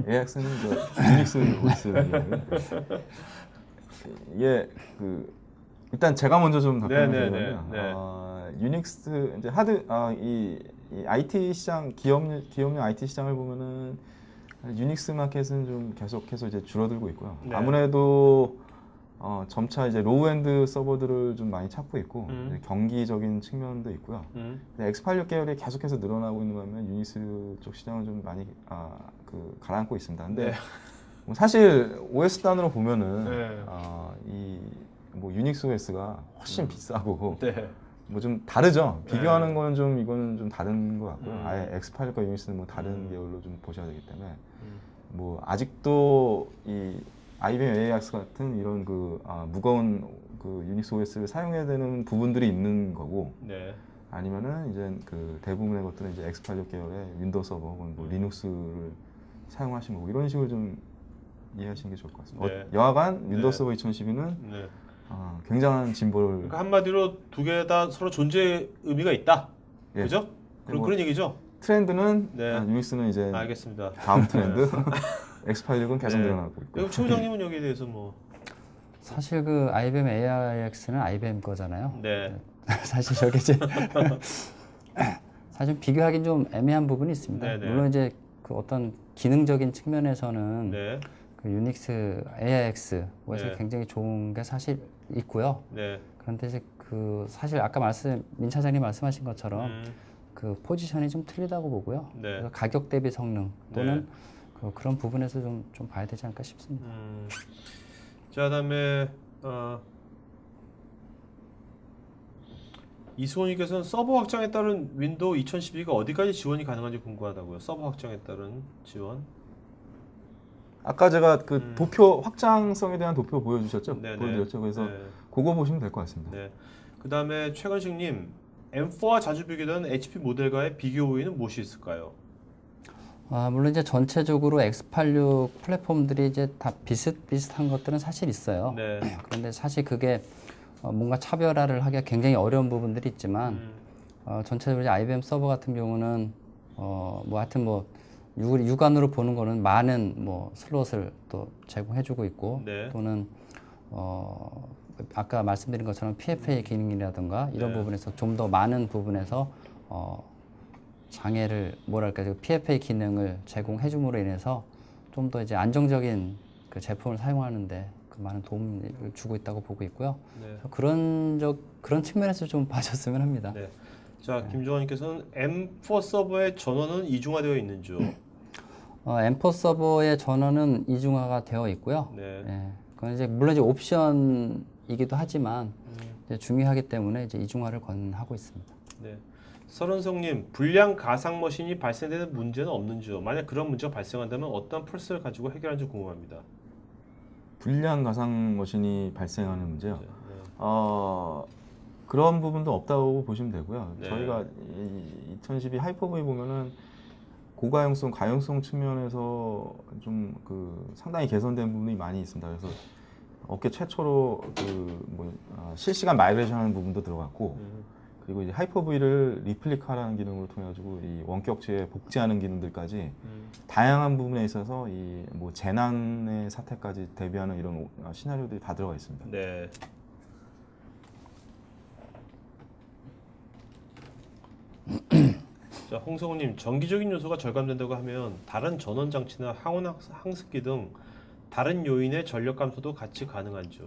AX는 유닉스 OS고요. 이게 일단 제가 먼저 좀 답변을 드리면요. 유닉스 이제 이 IT 시장 기업용 IT 시장을 보면은 유닉스 마켓은 좀 계속해서 이제 줄어들고 있고요. 네. 아무래도 점차 이제 로우엔드 서버들을 좀 많이 찾고 있고 이제 경기적인 측면도 있고요. X86 계열이 계속해서 늘어나고 있는 반면 유닉스 쪽 시장은 좀 많이 가라앉고 있습니다. 근데 뭐 사실 OS 단으로 보면은 뭐 유닉스 OS가 훨씬 비싸고 뭐 좀 다르죠. 비교하는 거는 좀 이거는 좀 다른 것 같고요. 아예 X86과 유닉스는 뭐 다른 계열로 좀 보셔야 되기 때문에 뭐 아직도 이 IBM AX 같은 이런 무거운 유닉스 OS를 사용해야 되는 부분들이 있는 거고, 아니면은 이제 대부분의 것들은 이제 X86 계열의 윈도우 서버 혹은 뭐 리눅스를 사용하시는 거고, 이런 식으로 좀 이해하시는 게 좋을 것 같습니다. 여하간 윈도우 서버 2012는 굉장한 진보를. 그러니까 한마디로 두 개 다 서로 존재 의미가 있다. 그죠? 그런 얘기죠? 트렌드는 유닉스는 이제 알겠습니다. 다음 트렌드. X86은 계속 늘어나고 있고. 그럼 최 부장님은 여기에 대해서 뭐? 사실 그 IBM AIX는 IBM 거잖아요. 네. 사실 저게 이제 사실 비교하기는 좀 애매한 부분이 있습니다. 네네. 물론 이제 그 어떤 기능적인 측면에서는 그 유닉스 AIX OS가 굉장히 좋은 게 사실 있고요. 그런데 이제 그 사실 아까 민 차장님 말씀하신 것처럼 그 포지션이 좀 틀리다고 보고요. 그래서 가격 대비 성능 또는 그런 부분에서 좀 봐야 되지 않을까 싶습니다. 자, 그다음에 이수호님께서는 서버 확장에 따른 윈도우 2012가 어디까지 지원이 가능한지 궁금하다고요. 서버 확장에 따른 지원. 아까 제가 그 도표 확장성에 대한 도표 보여주셨죠? 네네. 보여드렸죠. 그래서 네. 그거 보시면 될 것 같습니다. 네. 그다음에 최건식님, M4와 자주 비교되는 HP 모델과의 비교 우위는 무엇이 있을까요? 물론 이제 전체적으로 X86 플랫폼들이 이제 다 비슷비슷한 것들은 사실 있어요. 네. 그런데 사실 그게 뭔가 차별화를 하기가 굉장히 어려운 부분들이 있지만 전체적으로 이제 IBM 서버 같은 경우는 뭐 하여튼 뭐 육안으로 보는 거는 많은 뭐 슬롯을 또 제공해주고 있고 네. 또는 아까 말씀드린 것처럼 PFA 기능이라든가 이런 네. 부분에서 좀 더 많은 부분에서 장애를 뭐랄까 PFA 기능을 제공해줌으로 인해서 좀 더 이제 안정적인 그 제품을 사용하는데 그 많은 도움을 주고 있다고 보고 있고요. 네. 그래서 그런 측면에서 좀 봐줬으면 합니다. 네. 자, 김종환님께서는 M4 서버의 전원은 이중화되어 있는지요? M4 서버의 전원은 이중화가 되어 있고요. 네. 예, 그건 이제 물론 이제 옵션이기도 하지만 이제 중요하기 때문에 이제 이중화를 권하고 있습니다. 네. 설은성님, 불량 가상 머신이 발생되는 문제는 없는지요? 만약 그런 문제가 발생한다면 어떤 프로세스를 가지고 해결하는지 궁금합니다. 불량 가상 머신이 발생하는 문제요. 네. 그런 부분도 없다고 보시면 되고요. 네. 저희가 2012 하이퍼V 보면은 고가용성, 가용성 측면에서 좀 그 상당히 개선된 부분이 많이 있습니다. 그래서 업계 최초로 실시간 마이그레이션하는 부분도 들어갔고, 그리고 이제 하이퍼V를 리플리카라는 기능으로 통해 가지고 이 원격지에 복제하는 기능들까지 다양한 부분에 있어서 이 뭐 재난의 사태까지 대비하는 이런 시나리오들이 다 들어가 있습니다. 네. 자, 홍성우님, 정기적인 요소가 절감된다고 하면 다른 전원 장치나 항원 항습기 등 다른 요인의 전력 감소도 같이 가능한지요?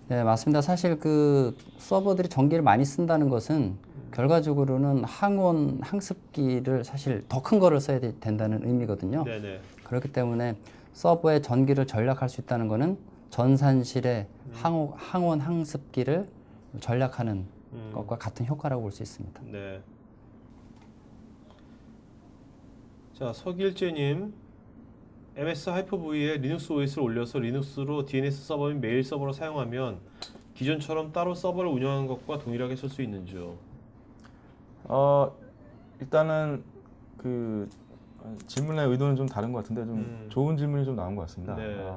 네, 맞습니다. 사실 그 서버들이 전기를 많이 쓴다는 것은 결과적으로는 항원, 항습기를 사실 더 큰 거를 써야 된다는 의미거든요. 네네. 그렇기 때문에 서버의 전기를 절약할 수 있다는 것은 전산실의 항원, 항습기를 절약하는 것과 같은 효과라고 볼 수 있습니다. 네. 자, 서길재님, MS 하이퍼V에 리눅스 OS를 올려서 리눅스로 DNS 서버 및 메일 서버로 사용하면 기존처럼 따로 서버를 운영하는 것과 동일하게 쓸 수 있는지요? 일단은 그 질문의 의도는 좀 다른 것 같은데 좀 좋은 질문이 좀 나온 것 같습니다. 네.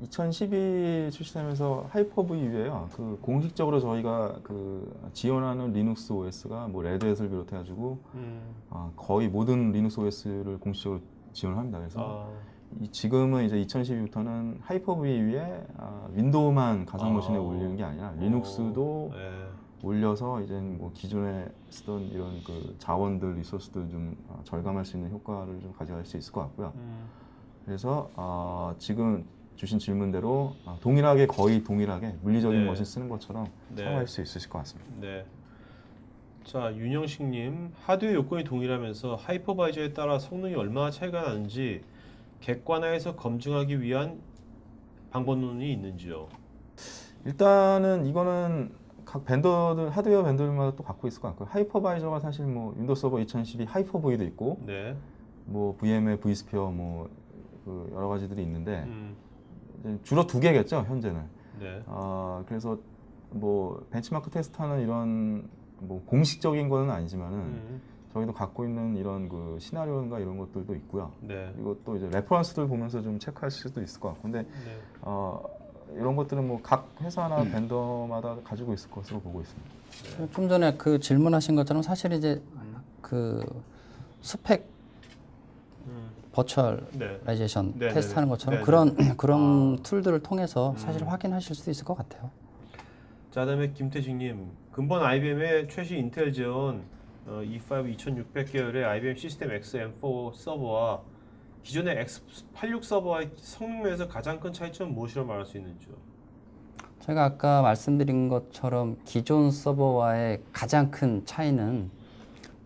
2012 출시되면서 하이퍼V 이후에요. 그 공식적으로 저희가 그 지원하는 리눅스 OS가 뭐 레드햇을 비롯해가지고 거의 모든 리눅스 OS를 공식적으로 지원합니다. 그래서 지금은 이제 2012부터는 하이퍼V 위에 윈도우만 가상 머신에 올리는 게 아니라 리눅스도 네. 올려서 이제 뭐 기존에 쓰던 이런 그 자원들, 리소스들 좀 절감할 수 있는 효과를 좀 가져갈 수 있을 것 같고요. 그래서 지금 주신 질문대로 거의 동일하게 물리적인 네. 머신 쓰는 것처럼 네. 사용할 수 있으실 것 같습니다. 네. 자, 윤영식님, 하드웨어 요건이 동일하면서 하이퍼바이저에 따라 성능이 얼마나 차이가 나는지 객관화해서 검증하기 위한 방법론이 있는지요? 일단은 이거는 각 벤더들, 하드웨어 벤더들마다 또 갖고 있을 것 같고요. 하이퍼바이저가 사실 뭐 윈도우 서버 2012 하이퍼V도 있고, 네. 뭐 VMware, vSphere 뭐 그 여러 가지들이 있는데 이제 주로 두 개겠죠 현재는. 네. 그래서 뭐 벤치마크 테스트하는 이런 뭐 공식적인 거는 아니지만은 저희도 갖고 있는 이런 그 시나리오인가 이런 것들도 있고요. 네. 그리고 또 이제 레퍼런스들 보면서 좀 체크하실 수도 있을 것 같고, 근데 네. 이런 것들은 뭐 각 회사나 벤더마다 가지고 있을 것으로 보고 있습니다. 좀 전에 그 질문하신 것처럼 사실 이제 그 스펙 버추얼라이제이션 네. 테스트하는 것처럼 네네. 그런 툴들을 통해서 사실 확인하실 수도 있을 것 같아요. 자, 그다음에 김태식님, 근본 IBM의 최신 인텔 제원 E5 2600 계열의 IBM 시스템 X M4 서버와 기존의 X86 서버와의 성능 면에서 가장 큰 차이점은 무엇이라고 말할 수 있는지요? 제가 아까 말씀드린 것처럼 기존 서버와의 가장 큰 차이는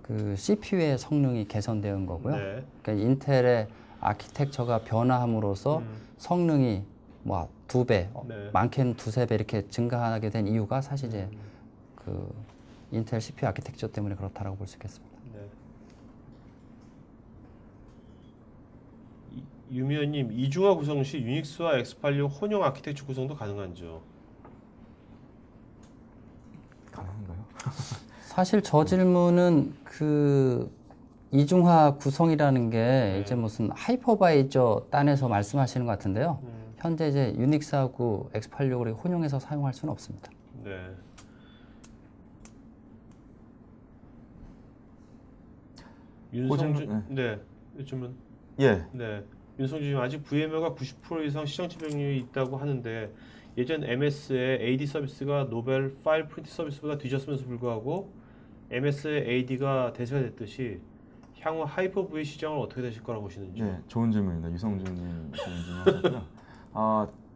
그 CPU의 성능이 개선되는 거고요. 네. 그러니까 인텔의 아키텍처가 변화함으로써 성능이 뭐 2배, 네. 많게는 2~3배 이렇게 증가하게 된 이유가 사실 이제 그 인텔 CPU 아키텍처 때문에 그렇다라고 볼 수 있겠습니다. 네. 유미연님, 이중화 구성 시 유닉스와 x86 혼용 아키텍처 구성도 가능한지요? 가능한가요? 사실 저 질문은 그 이중화 구성이라는 게 이제 무슨 하이퍼바이저 딴에서 말씀하시는 것 같은데요. 현재 이제 유닉스하고 x86을 혼용해서 사용할 수는 없습니다. 네. 윤성준, 네, 요즘은 예. 네, 윤성준님 아직 VM웨어가 90% 이상 시장 지배율이 있다고 하는데 예전 MS의 AD 서비스가 노벨 파일 프린트 서비스보다 뒤졌음에도 불구하고 MS의 AD가 대세가 됐듯이 향후 하이퍼V 시장은 어떻게 되실 거라고 보시는지? 네, 좋은 질문입니다. 유성준님 질문하셨고요.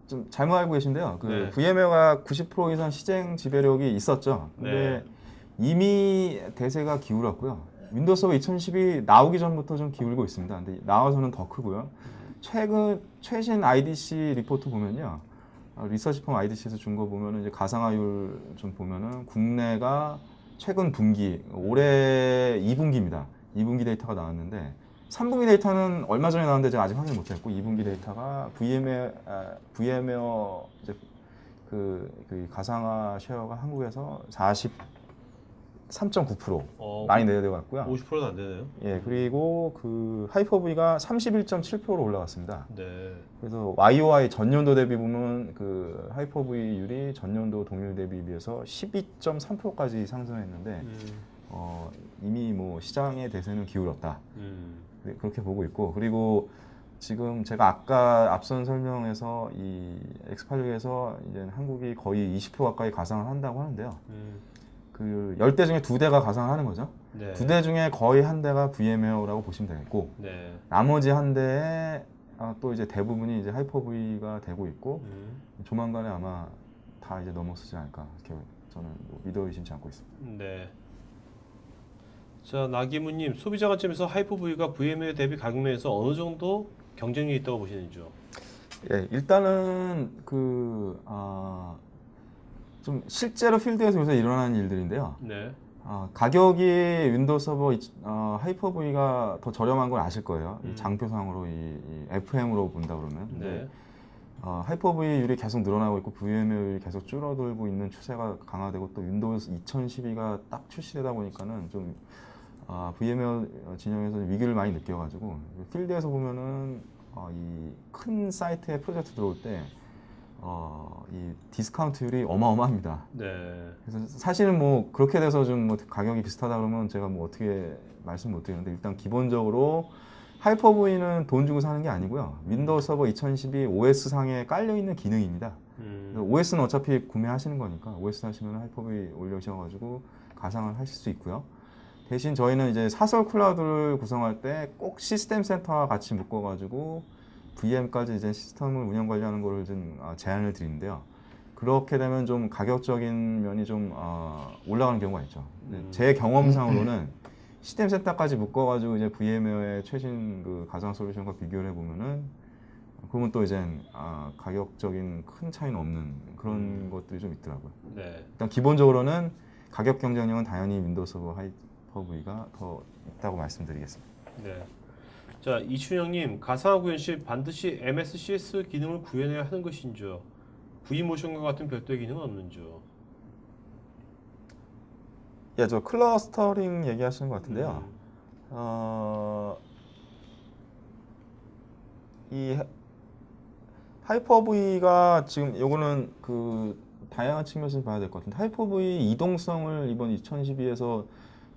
좀 잘못 알고 계신데요. 그 네. VM웨어가 90% 이상 시장 지배력이 있었죠. 근데 이미 대세가 기울었고요. 윈도우 서버 2010이 나오기 전부터 좀 기울고 있습니다. 근데 나와서는 더 크고요. 최신 IDC 리포트 보면요. 리서치펌 IDC에서 준 거 보면은 이제 가상화율 좀 보면은 국내가 최근 분기 올해 2분기입니다. 2분기 데이터가 나왔는데 3분기 데이터는 얼마 전에 나왔는데 제가 아직 확인 못했고 2분기 데이터가 VM웨어 이제 그 가상화 쉐어가 한국에서 43.9% 많이 내려갔고요. 50%는 안 되네요. 예, 그리고 그 하이퍼V가 31.7%로 올라갔습니다. 네. 그래서 YOY 전년도 대비 보면 그 하이퍼V율이 전년도 동일 대비에 비해서 12.3%까지 상승했는데 이미 뭐 시장의 대세는 기울었다. 그렇게 보고 있고 그리고 지금 제가 아까 앞선 설명에서 이 X86에서 이제 한국이 거의 20% 가까이 가상을 한다고 하는데요. 그 10대 중에 2대가 가상을 하는 거죠. 네. 2대 중에 거의 한 대가 VM웨어라고 보시면 되겠고 네. 나머지 한 대에 또 이제 대부분이 이제 하이퍼V가 되고 있고 조만간에 아마 다 이제 넘어서지 않을까 이렇게 저는 뭐 믿어 의심치 않고 있습니다. 네. 자, 나기무님, 소비자 관점에서 하이퍼V가 VM웨어 대비 가격면에서 어느 정도 경쟁력이 있다고 보시는지요? 예, 일단은 좀 실제로 필드에서 요새 일어나는 일들인데요. 네. 가격이 윈도우 서버 하이퍼V가 더 저렴한 걸 아실 거예요. 이 장표상으로 이 FM으로 본다 그러면. 근데 하이퍼V율이 계속 늘어나고 있고 VMW율이 계속 줄어들고 있는 추세가 강화되고 또 윈도우 2012가 딱 출시되다 보니까는 좀 VMware 진영에서 위기를 많이 느껴가지고 필드에서 보면은 이 큰 사이트에 프로젝트 들어올 때 이 디스카운트율이 어마어마합니다. 네. 그래서 사실은 뭐 그렇게 돼서 좀 뭐 가격이 비슷하다 그러면 제가 뭐 어떻게 말씀 못 드리는데 일단 기본적으로 하이퍼V는 돈 주고 사는 게 아니고요. 윈도우 서버 2012 OS 상에 깔려 있는 기능입니다. OS는 어차피 구매하시는 거니까 OS 하시면 하이퍼V 올려주셔가지고 가상을 하실 수 있고요. 대신 저희는 이제 사설 클라우드를 구성할 때 꼭 시스템 센터와 같이 묶어가지고 VM까지 이제 시스템을 운영 관리하는 거를 좀 제안을 드리는데요. 그렇게 되면 좀 가격적인 면이 좀 올라가는 경우가 있죠. 제 경험상으로는 시스템 센터까지 묶어가지고 이제 VM웨어의 최신 그 가상 솔루션과 비교를 해보면은 그러면 또 이제 가격적인 큰 차이는 없는 그런 것들이 좀 있더라고요. 네. 일단 기본적으로는 가격 경쟁력은 당연히 윈도우 서버 하이퍼V가 더 있다고 말씀드리겠습니다. 네. 자, 이춘영님, 가상화 구현 시 반드시 MSCS 기능을 구현해야 하는 것인지요? V모션과 같은 별도의 기능은 없는지요? 예, 저 클러스터링 얘기하시는 것 같은데요. 이 하이퍼V가 지금 요거는 그 다양한 측면에서 봐야 될 것 같은데 하이퍼V 이동성을 이번 2012에서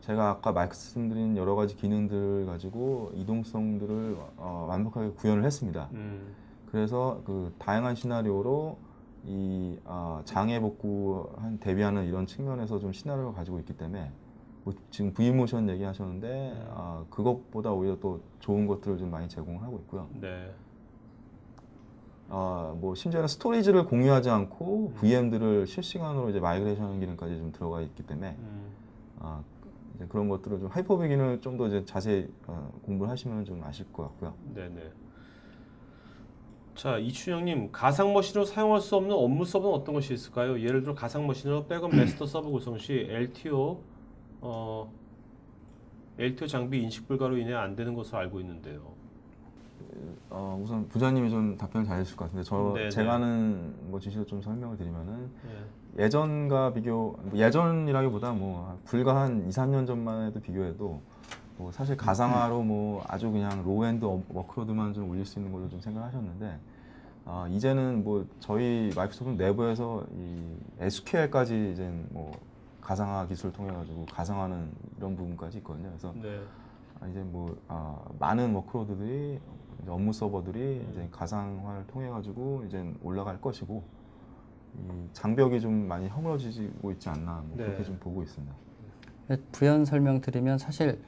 제가 아까 말씀드린 여러 가지 기능들 가지고 이동성들을 완벽하게 구현을 했습니다. 그래서 그 다양한 시나리오로 이 장애 복구 대비하는 이런 측면에서 좀 시나리오를 가지고 있기 때문에 뭐 지금 V모션 얘기하셨는데 그것보다 오히려 또 좋은 것들을 좀 많이 제공하고 있고요. 네. 뭐 심지어는 스토리지를 공유하지 않고 VM들을 실시간으로 이제 마이그레이션 기능까지 좀 들어가 있기 때문에 이제 그런 것들을 좀 하이퍼V 기능을 좀 더 이제 자세히 공부를 하시면 좀 아실 것 같고요. 네네. 자, 이춘영님, 가상 머신으로 사용할 수 없는 업무 서버는 어떤 것이 있을까요? 예를 들어 가상 머신으로 백업 마스터 서버 구성 시 LTO 장비 인식 불가로 인해 안 되는 것으로 알고 있는데요. 우선 부장님이 좀 답변을 잘해주실 것 같은데 네네. 제가 아는 뭐 지식으로 좀 설명을 드리면은 예. 예전과 예전이라기보다 뭐 불과 한 2, 3년 전만 해도 비교해도 뭐 사실 가상화로 뭐 아주 그냥 로우엔드 워크로드만 좀 올릴 수 있는 걸로 좀 생각하셨는데 이제는 뭐 저희 마이크로소프트 내부에서 이 SQL까지 이제 뭐 가상화 기술을 통해 가지고 가상화하는 이런 부분까지 있거든요. 그래서 네. 이제 뭐 많은 워크로드들이 이제 업무 서버들이 이제 가상화를 통해 가지고 이제 올라갈 것이고 이 장벽이 좀 많이 허물어지고 있지 않나 뭐 네. 그렇게 좀 보고 있습니다. 부연 설명드리면 사실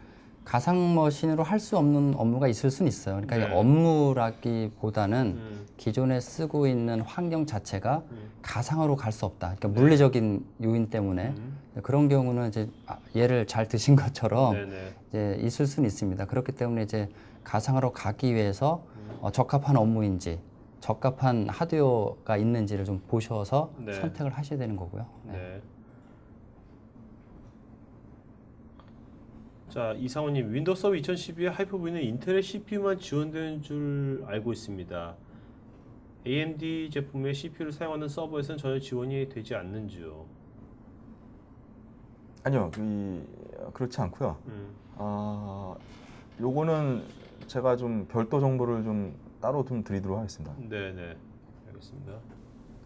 가상 머신으로 할 수 없는 업무가 있을 수는 있어요. 그러니까 네. 이 업무라기보다는 기존에 쓰고 있는 환경 자체가 가상으로 갈 수 없다. 그러니까 물리적인 요인 때문에 그런 경우는 이제 예를 잘 드신 것처럼 네네. 이제 있을 수는 있습니다. 그렇기 때문에 이제 가상으로 가기 위해서 적합한 업무인지 적합한 하드웨어가 있는지를 좀 보셔서 네. 선택을 하셔야 되는 거고요. 네. 자, 이상호님, 윈도우 서버 2012의 하이퍼V는 인텔의 CPU만 지원되는 줄 알고 있습니다. AMD 제품의 CPU를 사용하는 서버에서는 전혀 지원이 되지 않는지요? 아니요, 그렇지 않고요. 요거는 제가 좀 별도 정보를 좀 따로 좀 드리도록 하겠습니다. 네네, 알겠습니다.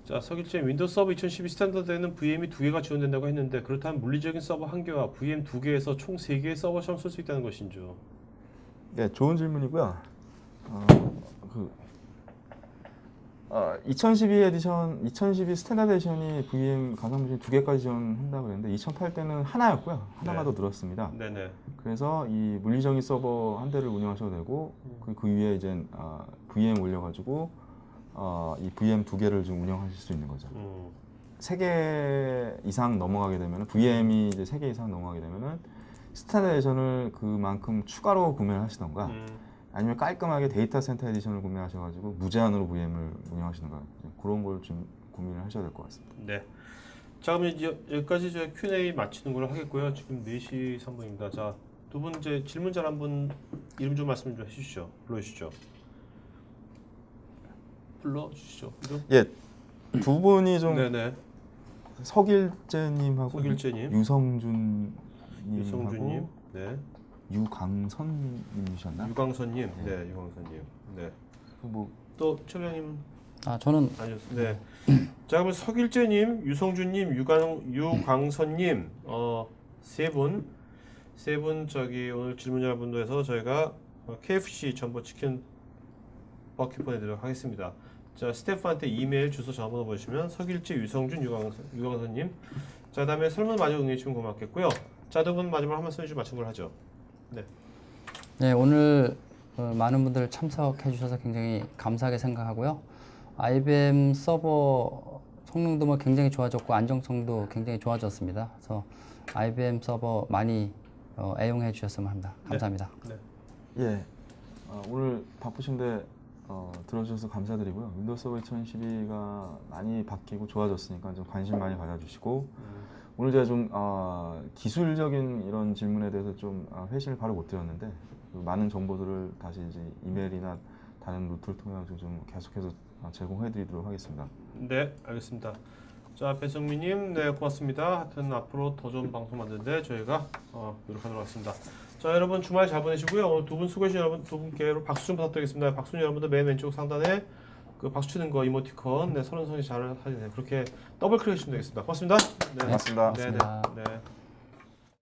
자, 서길재 윈도우 서버 2012 스탠다드에는 VM이 2개가 지원된다고 했는데 그렇다면 물리적인 서버 1개와 VM 2개에서 총 3개의 서버처럼 쓸 수 있다는 것인지요? 네, 좋은 질문이고요. 2012 스탠다드 에디션이 VM 가상 머신 2개까지 지원한다고 그랬는데 2008 때는 하나였고요. 하나가 네. 더 늘었습니다. 네네. 그래서 이 물리적인 서버 한 대를 운영하셔도 되고 그 위에 이제 VM 올려가지고 이 VM 2개를 좀 운영하실 수 있는 거죠. 3개 이상 넘어가게 되면 VM이 이제 3개 이상 넘어가게 되면은 스탠다드 에디션을 그만큼 추가로 구매를 하시던가 아니면 깔끔하게 데이터 센터 에디션을 구매하셔가지고 무제한으로 VM을 운영하시는가 그런 걸 좀 고민을 하셔야 될 것 같습니다. 네. 자, 그럼 이제 여기까지 저 Q&A 마치는 걸로 하겠고요. 지금 4시 3분입니다. 자, 두 분 이제 질문자 한 분 이름 좀 말씀 좀 해주시죠. 불러주시죠. 이름? 예, 두 분이 좀 네네. 서길재님하고 서길재님. 유성준님하고 유성준님. 네. 유강선님이셨나? 유광선님. 네, 유광선님. 네. 뭐 또 최부장님 저는 아니었습니다. 네. 자, 그러면 서길재님, 유성준님, 유광선님 세 분 저기 오늘 질문자분도 해서 저희가 KFC 전부 치킨 버킷 보내드리도록 하겠습니다. 자, 스태프한테 이메일 주소 전화번호 보시면 서길재, 유성준, 유광선님. 자, 그다음에 설문 마지막 응해주시면 고맙겠고요. 자, 두 분 마지막 한 말씀 해주시고 마친 걸 하죠. 네. 네, 오늘 많은 분들 참석해 주셔서 굉장히 감사하게 생각하고요. IBM 서버 성능도 뭐 굉장히 좋아졌고 안정성도 굉장히 좋아졌습니다. 그래서 IBM 서버 많이 애용해 주셨으면 합니다. 감사합니다. 네. 예, 오늘 바쁘신데 들어주셔서 감사드리고요. 윈도우 서버 2012가 많이 바뀌고 좋아졌으니까 좀 관심 많이 가져주시고 오늘 제가 좀 기술적인 이런 질문에 대해서 좀 회신을 바로 못 드렸는데 그 많은 정보들을 다시 이제 이메일이나 다른 루트를 통해 좀 계속해서 제공해드리도록 하겠습니다. 네, 알겠습니다. 자, 배성민님, 네, 고맙습니다. 하여튼 앞으로 더 좋은 방송 만드는데 저희가 노력하도록 하겠습니다. 자, 여러분 주말 잘 보내시고요. 오늘 두 분 수고해주신 여러분 두 분께 박수 좀 부탁드리겠습니다. 박수 여러분들 맨 왼쪽 상단에 그 박수 치는 거 이모티콘, 네, 서른선이 잘 하시네. 그렇게 더블 클릭하시면 되겠습니다. 고맙습니다. 네, 고맙습니다. 네, 네, 고맙습니다. 네.